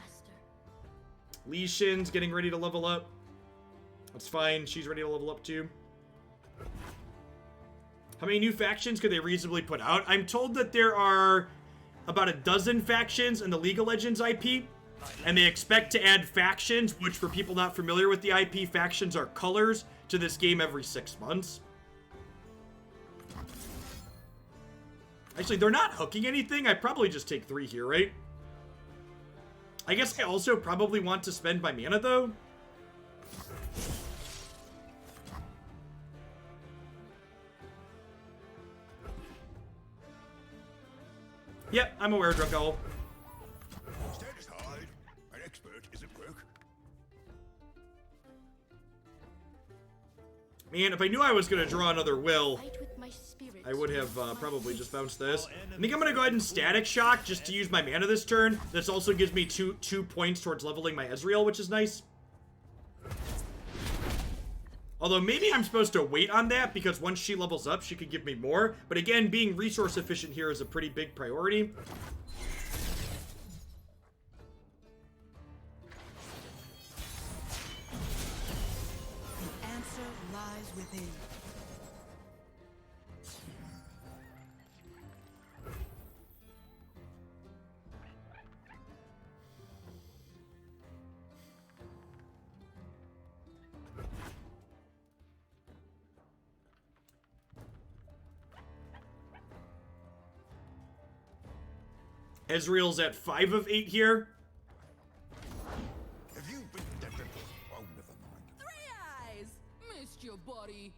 Lee Shin's getting ready to level up. That's fine. She's ready to level up too. How many new factions could they reasonably put out? I'm told that there are about a dozen factions in the League of Legends IP, and they expect to add factions, which for people not familiar with the IP, factions are colors to this game every 6 months. Actually, they're not hooking anything. I probably just take 3 here, right? I guess I also probably want to spend my mana, though. Yep, I'm aware, Drunkowl. Status hide. An expert is at work. Man, if I knew I was going to draw another will, Fight with my spirit. I would have probably just bounced this. I think I'm going to go ahead and Static Shock just to use my mana this turn. This also gives me two points towards leveling my Ezreal, which is nice. Although maybe I'm supposed to wait on that because once she levels up, she could give me more. But again, being resource efficient here is a pretty big priority. The answer lies within. Ezreal's at 5 of 8 here. Have you been that before? Oh, never mind. 3 eyes. Missed you, buddy.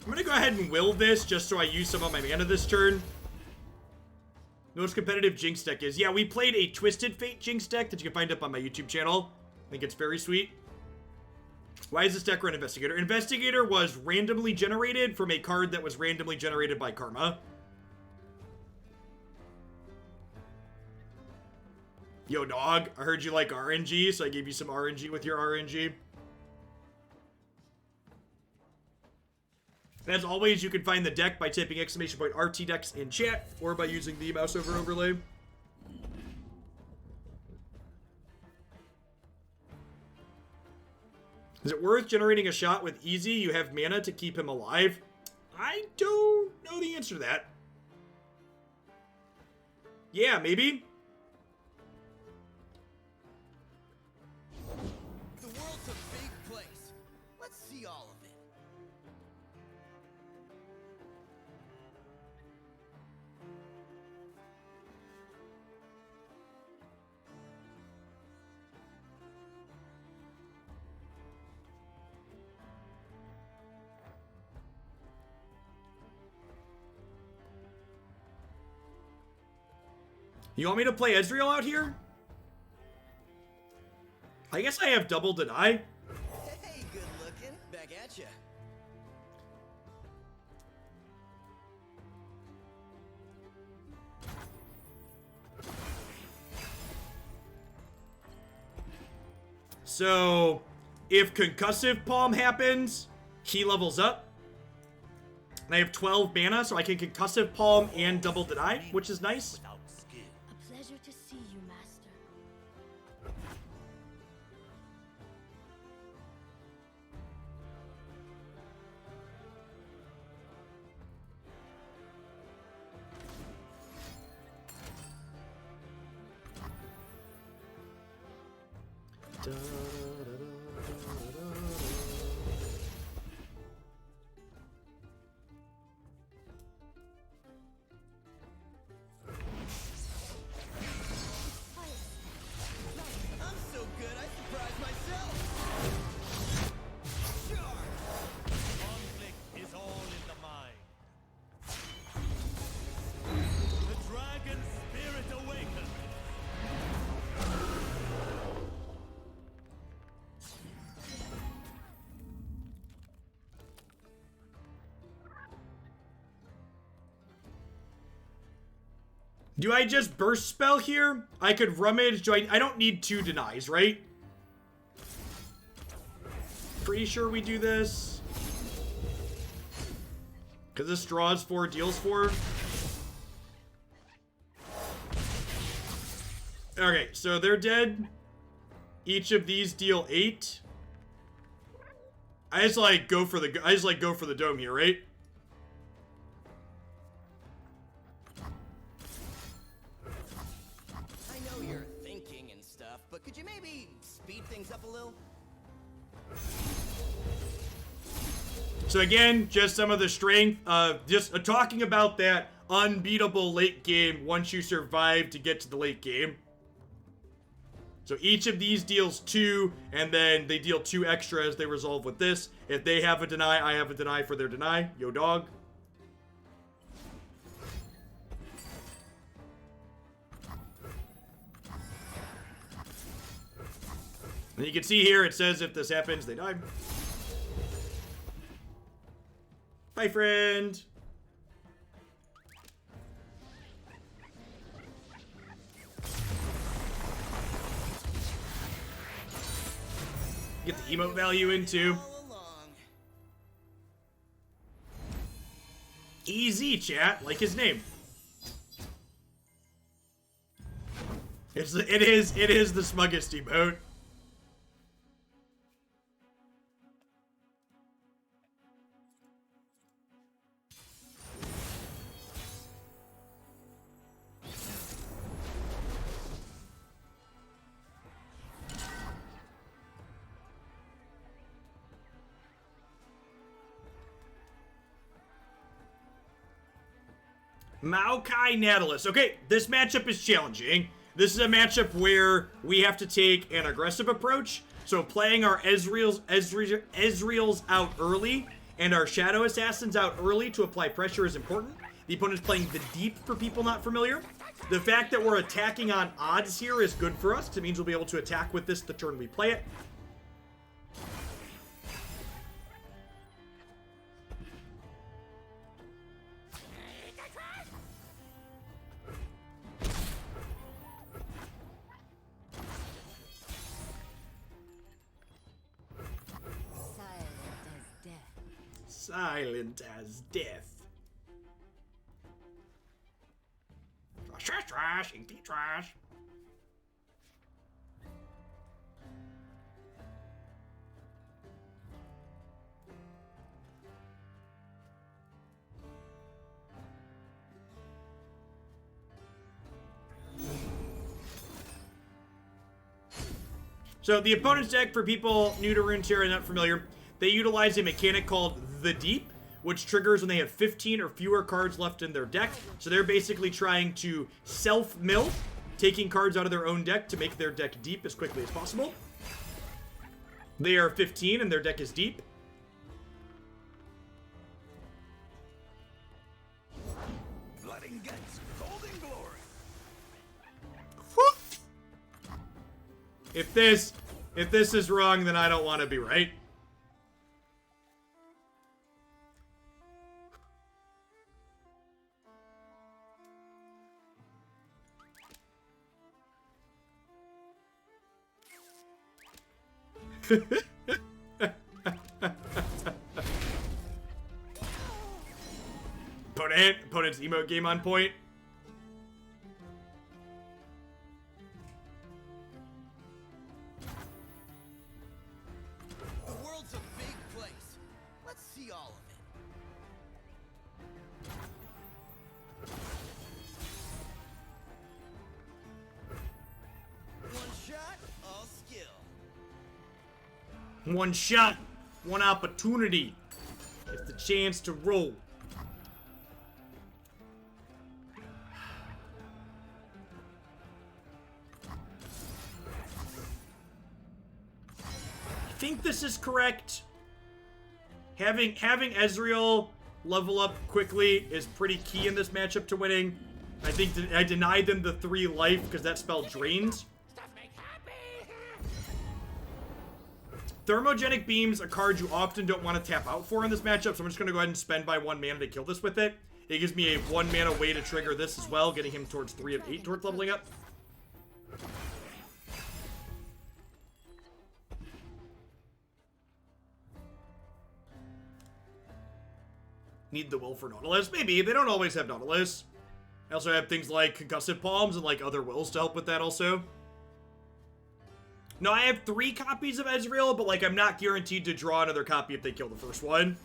I'm going to go ahead and will this just so I use some of my mana this turn. Most competitive Jinx deck is. Yeah, we played a Twisted Fate Jinx deck that you can find up on my YouTube channel. I think it's very sweet. Why is this deck run Investigator? Investigator was randomly generated from a card that was randomly generated by Karma. Yo, dog, I heard you like RNG, so I gave you some RNG with your RNG. As always, you can find the deck by typing !RTDecks in chat, or by using the mouse over overlay. Is it worth generating a shot with Easy? You have mana to keep him alive? I don't know the answer to that. Yeah, maybe. The world's a big place. Let's see all of it. You want me to play Ezreal out here? I guess I have double deny. Hey, good looking. So if concussive palm happens, he levels up. And I have 12 mana, so I can concussive palm and double deny, which is nice. Without skill. A pleasure to see you, Master. I'm so good, I surprised myself. Charge. Conflict is all in the mind. The dragon spirit awakens. Do I just burst spell here? I could rummage. I don't need 2 denies, right? Pretty sure we do this. Because this draws 4, deals 4. Okay, so they're dead. Each of these deal 8. I just like go for the dome here, right? I know you're thinking and stuff, but could you maybe speed things up a little? So again, just some of the strength, just talking about that unbeatable late game once you survive to get to the late game. So each of these deals 2, and then they deal 2 extra as they resolve with this. If they have a deny, I have a deny for their deny. Yo, dog. And you can see here, it says if this happens, they die. Bye, friend. Get the emote value in too. All along. Easy, chat, like his name. It is the smuggest emote. Maokai Nautilus. Okay, this matchup is challenging. This is a matchup where we have to take an aggressive approach. So playing our Ezreals out early and our Shadow Assassins out early to apply pressure is important. The opponent's playing the deep for people not familiar. The fact that we're attacking on odds here is good for us. It means we'll be able to attack with this the turn we play it. Silent as death. Trash, trash, trash, inky trash. So the opponent's deck, for people new to Runeterra and not familiar, they utilize a mechanic called the Deep, which triggers when they have 15 or fewer cards left in their deck. So they're basically trying to self-mill, taking cards out of their own deck to make their deck deep as quickly as possible. They are 15 and their deck is deep. Blood and guts, golden glory. If this is wrong, then I don't want to be right. Opponent's emote game on point. The world's a big place. Let's see all of it. One shot, all skill. One shot, one opportunity. It's the chance to roll. I think this is correct. Having Ezreal level up quickly is pretty key in this matchup to winning. I think I denied them the 3 life because that spell drains. Thermogenic Beam's a card you often don't want to tap out for in this matchup, so I'm just going to go ahead and spend by 1 mana to kill this with it. It gives me a 1 mana way to trigger this as well, getting him towards 3 of 8 towards leveling up. Need the will for Nautilus? Maybe. They don't always have Nautilus. I also have things like Concussive Palms and like other wills to help with that also. No, I have 3 copies of Ezreal, but like I'm not guaranteed to draw another copy if they kill the first one.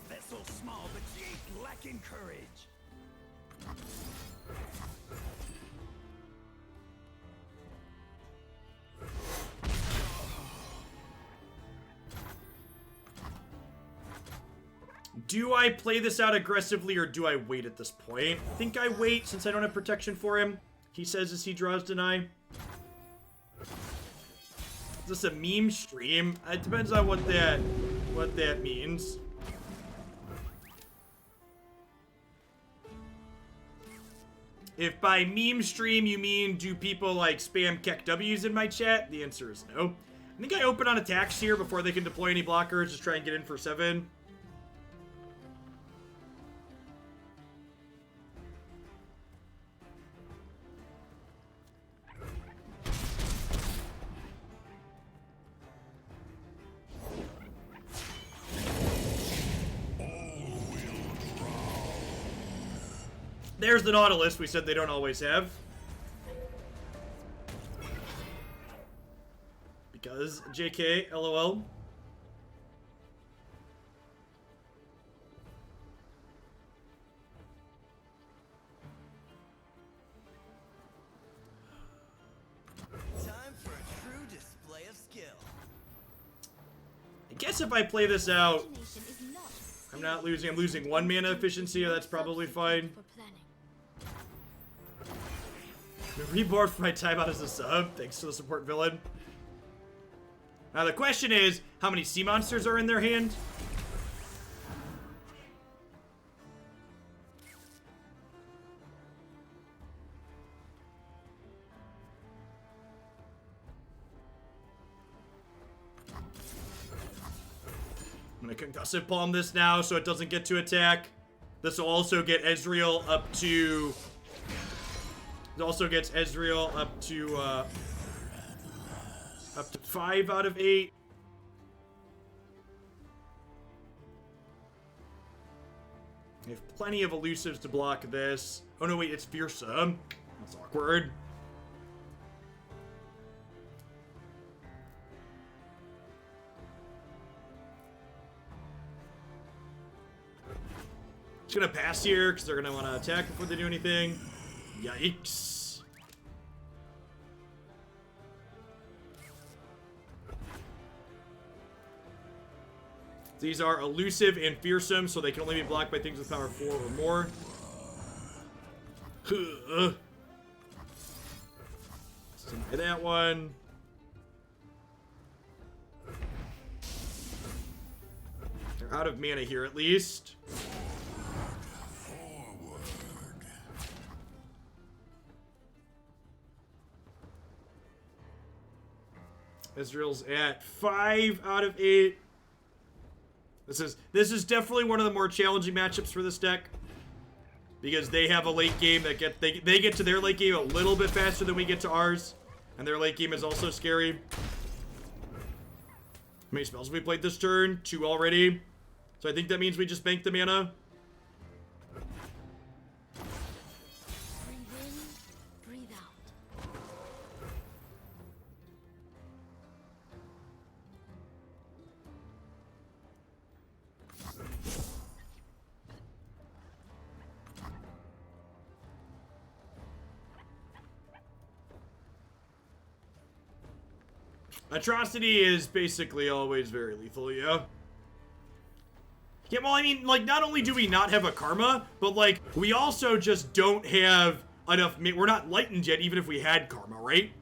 Vessel small, but she ain't lacking courage. Do I play this out aggressively or do I wait at this point? I think I wait since I don't have protection for him. He says as he draws deny. Is this a meme stream? It depends on what that means. If by meme stream you mean do people like spam Keck W's in my chat, the answer is no. I think I open on attacks here before they can deploy any blockers, just try and get in for 7. There's the Nautilus we said they don't always have. Because JK, LOL. Time for a true display of skill. I guess if I play this out, Imagination is not I'm not losing. I'm losing 1 mana efficiency. That's probably fine. for planning. Reborn for my timeout as a sub. Thanks to the support villain. Now the question is, how many sea monsters are in their hand? I'm gonna concussive palm this now so it doesn't get to attack. This will also get Ezreal up to... It also gets Ezreal up to 5 out of 8. I have plenty of elusives to block this. Oh no, wait, it's fearsome. That's awkward. Just gonna pass here because they're gonna want to attack before they do anything. Yikes. These are elusive and fearsome, so they can only be blocked by things with power 4 or more. Let's deny that one. They're out of mana here at least. Ezreal's at 5 out of 8. This is definitely one of the more challenging matchups for this deck. Because they have a late game that they get to their late game a little bit faster than we get to ours. And their late game is also scary. How many spells have we played this turn? 2 already. So I think that means we just bank the mana. Breathe in, breathe out. Atrocity is basically always very lethal, yeah. Yeah, well, I mean, like, not only do we not have a Karma, but, like, we also just don't have enough... We're not lightened yet, even if we had Karma, right?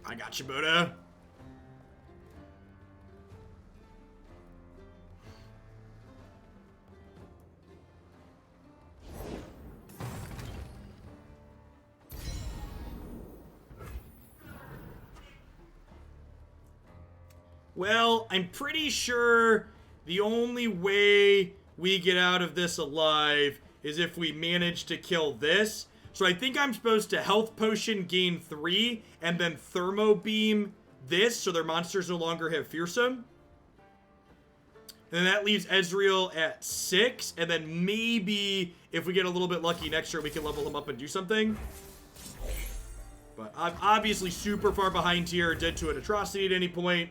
I got you, Buddha. Well, I'm pretty sure the only way we get out of this alive is if we manage to kill this. So I think I'm supposed to Health Potion gain 3 and then Thermo Beam this so their monsters no longer have Fearsome. And then that leaves Ezreal at 6. And then maybe if we get a little bit lucky next turn, we can level him up and do something. But I'm obviously super far behind here, dead to an Atrocity at any point.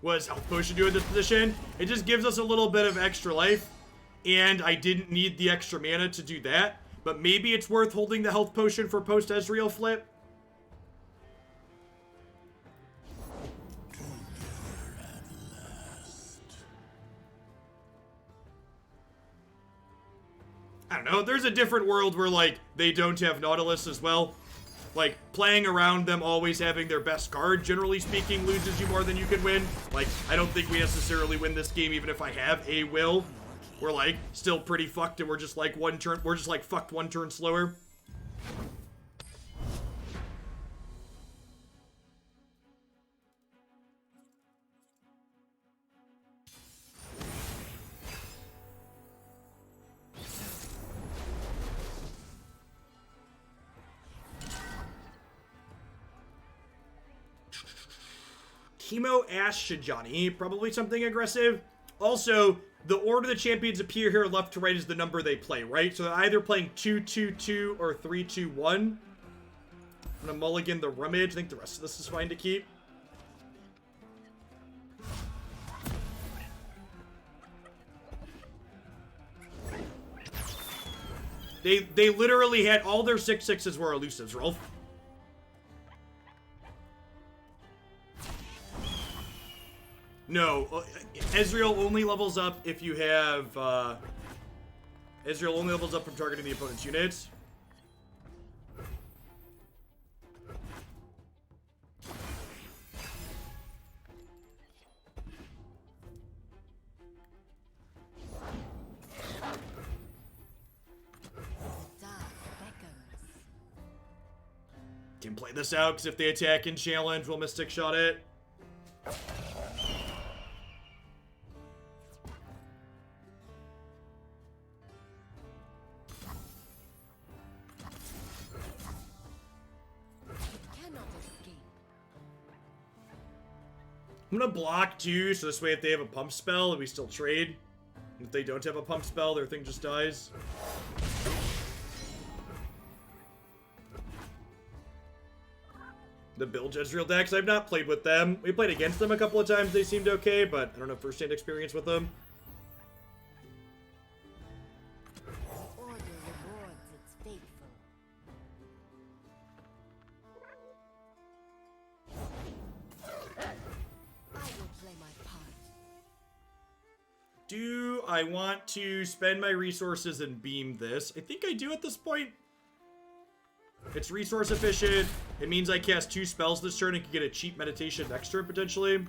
What does Health Potion do in this position? It just gives us a little bit of extra life. And I didn't need the extra mana to do that. But maybe it's worth holding the Health Potion for post-Ezreal flip. I don't know. There's a different world where, like, they don't have Nautilus as well. Like, playing around them always having their best card, generally speaking, loses you more than you can win. Like, I don't think we necessarily win this game even if I have a will. We're, like, still pretty fucked and we're just, like, fucked 1 turn slower. Chemo Ash Shijani, probably something aggressive. Also, the order the champions appear here left to right is the number they play, right? So they're either playing 2-2-2 or 3-2-1. I'm gonna mulligan the Rummage. I think the rest of this is fine to keep. They literally had all their 6/6s were elusives, Rolf. No, Ezreal only levels up if you have, Ezreal only levels up from targeting the opponent's units. Can play this out, because if they attack and challenge, we'll Mystic Shot it. I'm gonna block too, so this way if they have a pump spell, we still trade. And if they don't have a pump spell, their thing just dies. The Bilge Ezreal decks, I've not played with them. We played against them a couple of times, they seemed okay, but I don't have first-hand experience with them. Order rewards its faithful. I will play my part. Do I want to spend my resources and beam this? I think I do at this point. It's resource efficient. It means I cast 2 spells this turn and can get a cheap meditation next turn, potentially.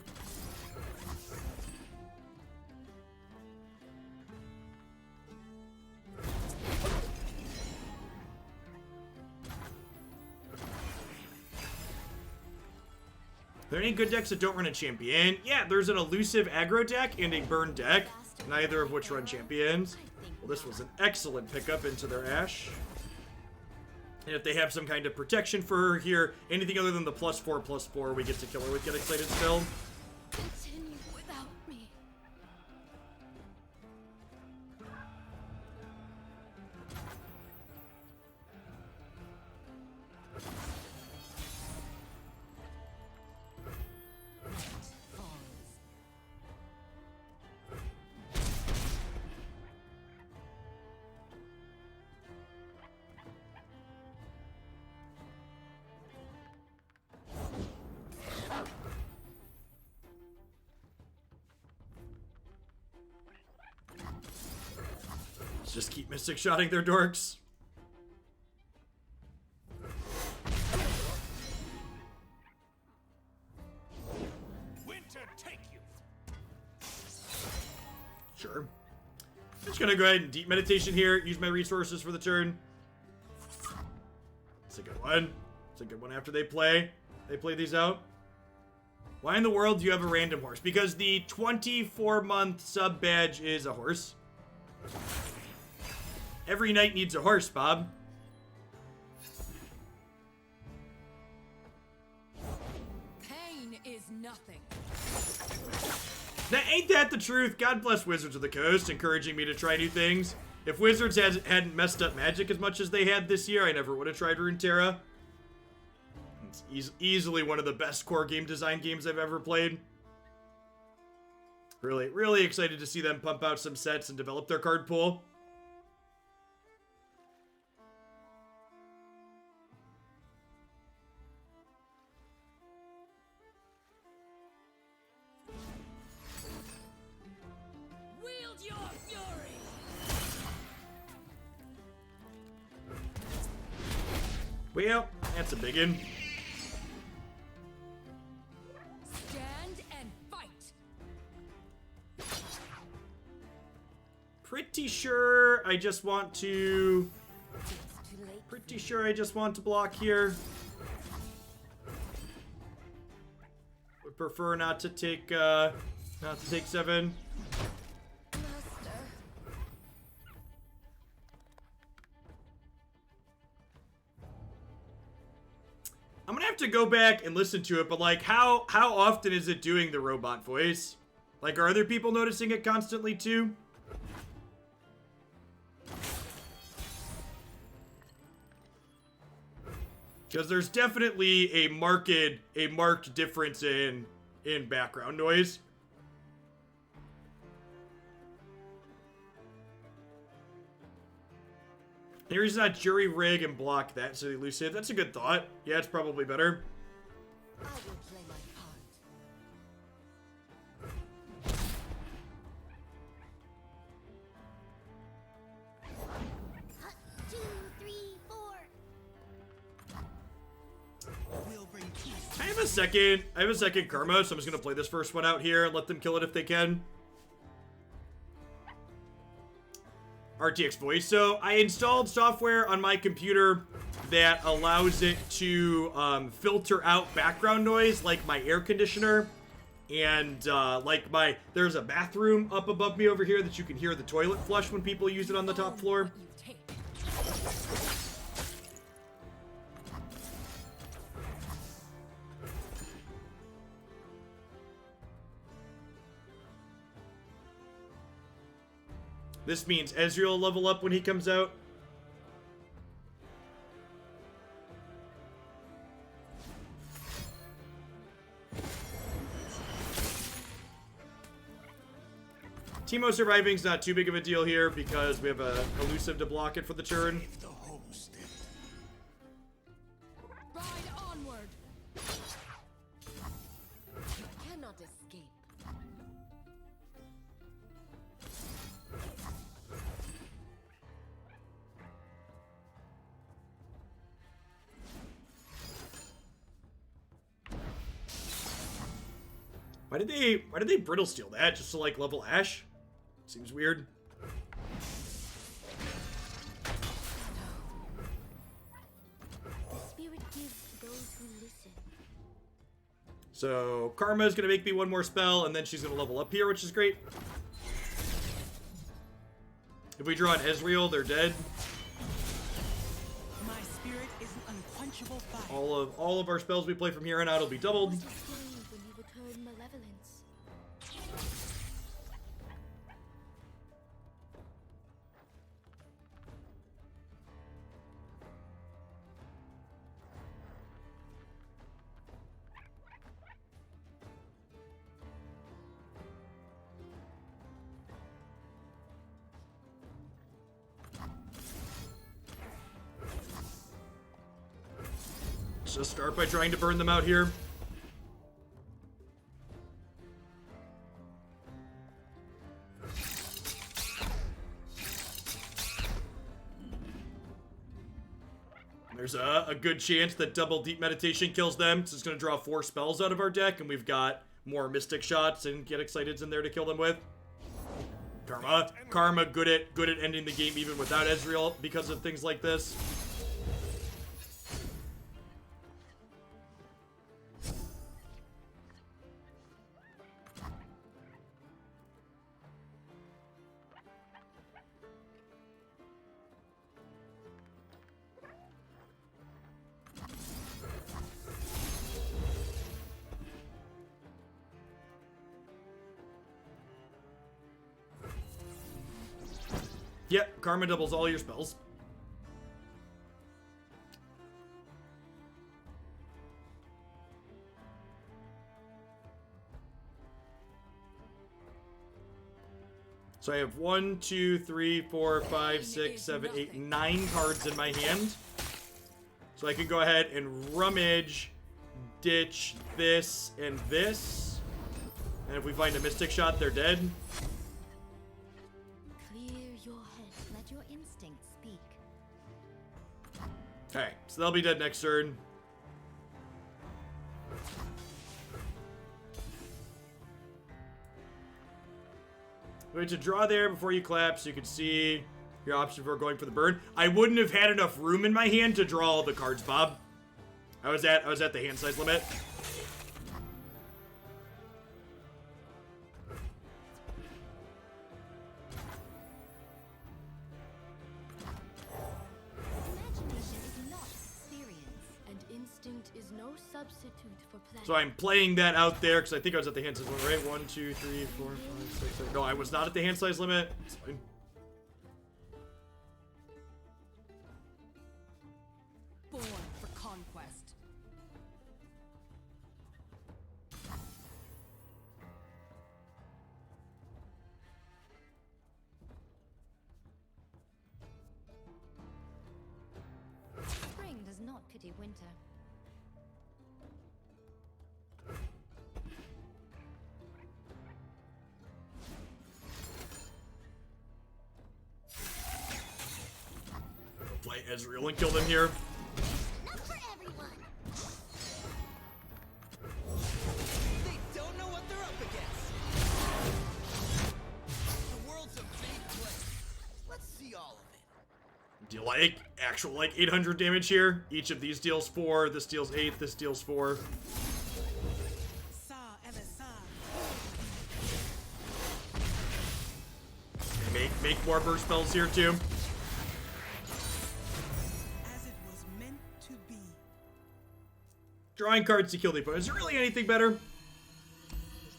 there any good decks that don't run a champion? Yeah, there's an elusive aggro deck and a burn deck, neither of which run champions. Well, this was an excellent pickup into their Ashe. And if they have some kind of protection for her here, anything other than the +4/+4 we get to kill her with, get excited still. Continue without me. Let's just keep Mystic Shotting their dorks. Winter take you. Sure. I'm just gonna go ahead and deep meditation here, use my resources for the turn. It's a good one. It's a good one after they play these out. Why in the world do you have a random horse? Because the 24-month sub badge is a horse. Every knight needs a horse, Bob. Pain is nothing. Now, ain't that the truth? God bless Wizards of the Coast, encouraging me to try new things. If Wizards hadn't messed up Magic as much as they had this year, I never would have tried Runeterra. It's easily one of the best core game design games I've ever played. Really, really excited to see them pump out some sets and develop their card pool. Wield your fury. Well, that's a biggin. Stand and fight. Pretty sure I just want to... It's too late. Pretty sure I just want to block here. Would prefer not to take 7. Master. I'm gonna have to go back and listen to it, but like, how often is it doing the robot voice? Like, are other people noticing it constantly too? Because there's definitely a marked difference in background noise. Here's not jury rig and block that so elusive. That's a good thought. Yeah, it's probably better. I will play my part. 2, 3, 4. We'll bring peace. I have a second karma, so I'm just gonna play this first one out here and let them kill it if they can. RTX voice. So I installed software on my computer that allows it to filter out background noise, like my air conditioner, and there's a bathroom up above me over here that you can hear the toilet flush when people use it on the top floor. What you take. This means Ezreal will level up when he comes out. Teemo surviving is not too big of a deal here because we have a elusive to block it for the turn. The host. Ride onward. You cannot escape. Why did they brittle steal that just to like level Ashe? Seems weird. The spirit gives to those who listen. So Karma is going to make me one more spell, and then she's going to level up here, which is great. If we draw an Ezreal, they're dead. My spirit is an unquenchable fire. All of our spells we play from here on out will be doubled. What you feeling when you return malevolence? Let's just start by trying to burn them out here. There's a good chance that double deep meditation kills them. So it's going to draw 4 spells out of our deck, and we've got more mystic shots and get exciteds in there to kill them with. Karma good at ending the game even without Ezreal because of things like this. Yep, Karma doubles all your spells. So I have 1, 2, 3, 4, 5, 6, 7, 8, 9 cards in my hand. So I can go ahead and rummage, ditch this and this. And if we find a Mystic Shot, they're dead. Okay, so they'll be dead next turn. Wait to draw there before you clap so you can see your option for going for the burn. I wouldn't have had enough room in my hand to draw all the cards, Bob. I was at the hand size limit. So I'm playing that out there because I think I was at the hand size limit, right? 1, 2, 3, 4, 5, 6, 7. No, I was not at the hand size limit. It's fine. Born for conquest. Spring does not pity winter. Play Ezreal and kill them here. Not for everyone. They don't know what they're up against. The world's a big place. Let's see all of it. Do you like actual 800 damage here? Each of these deals 4, this deals 8, this deals 4. Make more burst spells here too. As it was meant to be. Drawing cards to kill the opponent. Is there really anything better?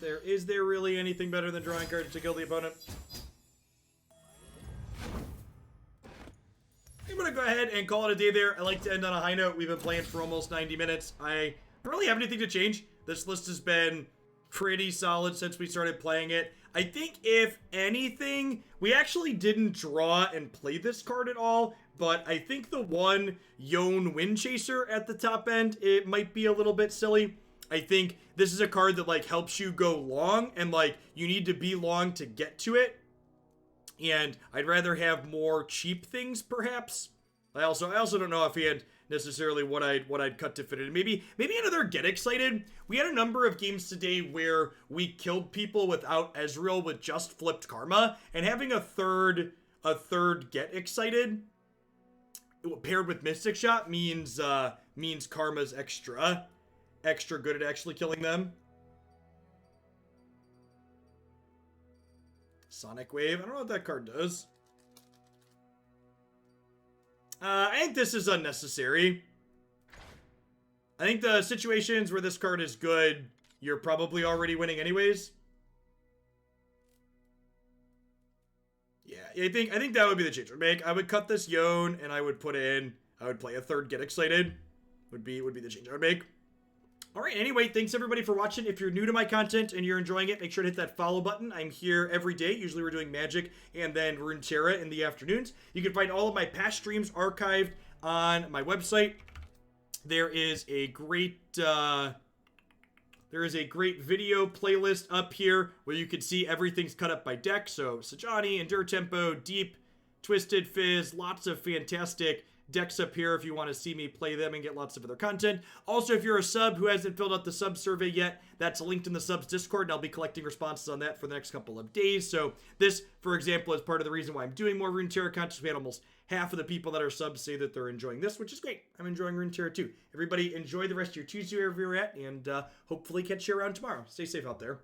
Is there really anything better than drawing cards to kill the opponent? I'm gonna go ahead and call it a day there. I like to end on a high note. We've been playing for almost 90 minutes. I don't really have anything to change. This list has been pretty solid since we started playing it. I think if anything, we actually didn't draw and play this card at all, but I think the one Yone Windchaser at the top end, it might be a little bit silly. I think this is a card that helps you go long, and you need to be long to get to it. And I'd rather have more cheap things, perhaps. I also don't know if he had necessarily what I'd cut to fit it in. Maybe another Get Excited. We had a number of games today where we killed people without Ezreal with just flipped Karma, and having a third Get Excited paired with Mystic Shot means Karma's extra. extra good at actually killing them. Sonic Wave. I don't know what that card does. I think this is unnecessary. I think the situations where this card is good, you're probably already winning anyways. Yeah, I think that would be the change I would make. I would cut this Yone and I would put in, I would play a third Get Excited. Would be the change I would make. Alright, anyway, thanks everybody for watching. If you're new to my content and you're enjoying it, make sure to hit that follow button. I'm here every day. Usually we're doing Magic and then Runeterra in the afternoons. You can find all of my past streams archived on my website. There is a great video playlist up here where you can see everything's cut up by deck. So Sajani, Endure Tempo, Deep, Twisted Fizz, lots of fantastic decks up here if you want to see me play them and get lots of other content. Also, if you're a sub who hasn't filled out the sub survey yet, that's linked in the subs Discord, and I'll be collecting responses on that for the next couple of days. So this, for example, is part of the reason why I'm doing more Runeterra content. We had almost half of the people that are subs say that they're enjoying this, which is great. I'm enjoying Runeterra too. Everybody enjoy the rest of your Tuesday wherever you're at, and hopefully catch you around tomorrow. Stay safe out there.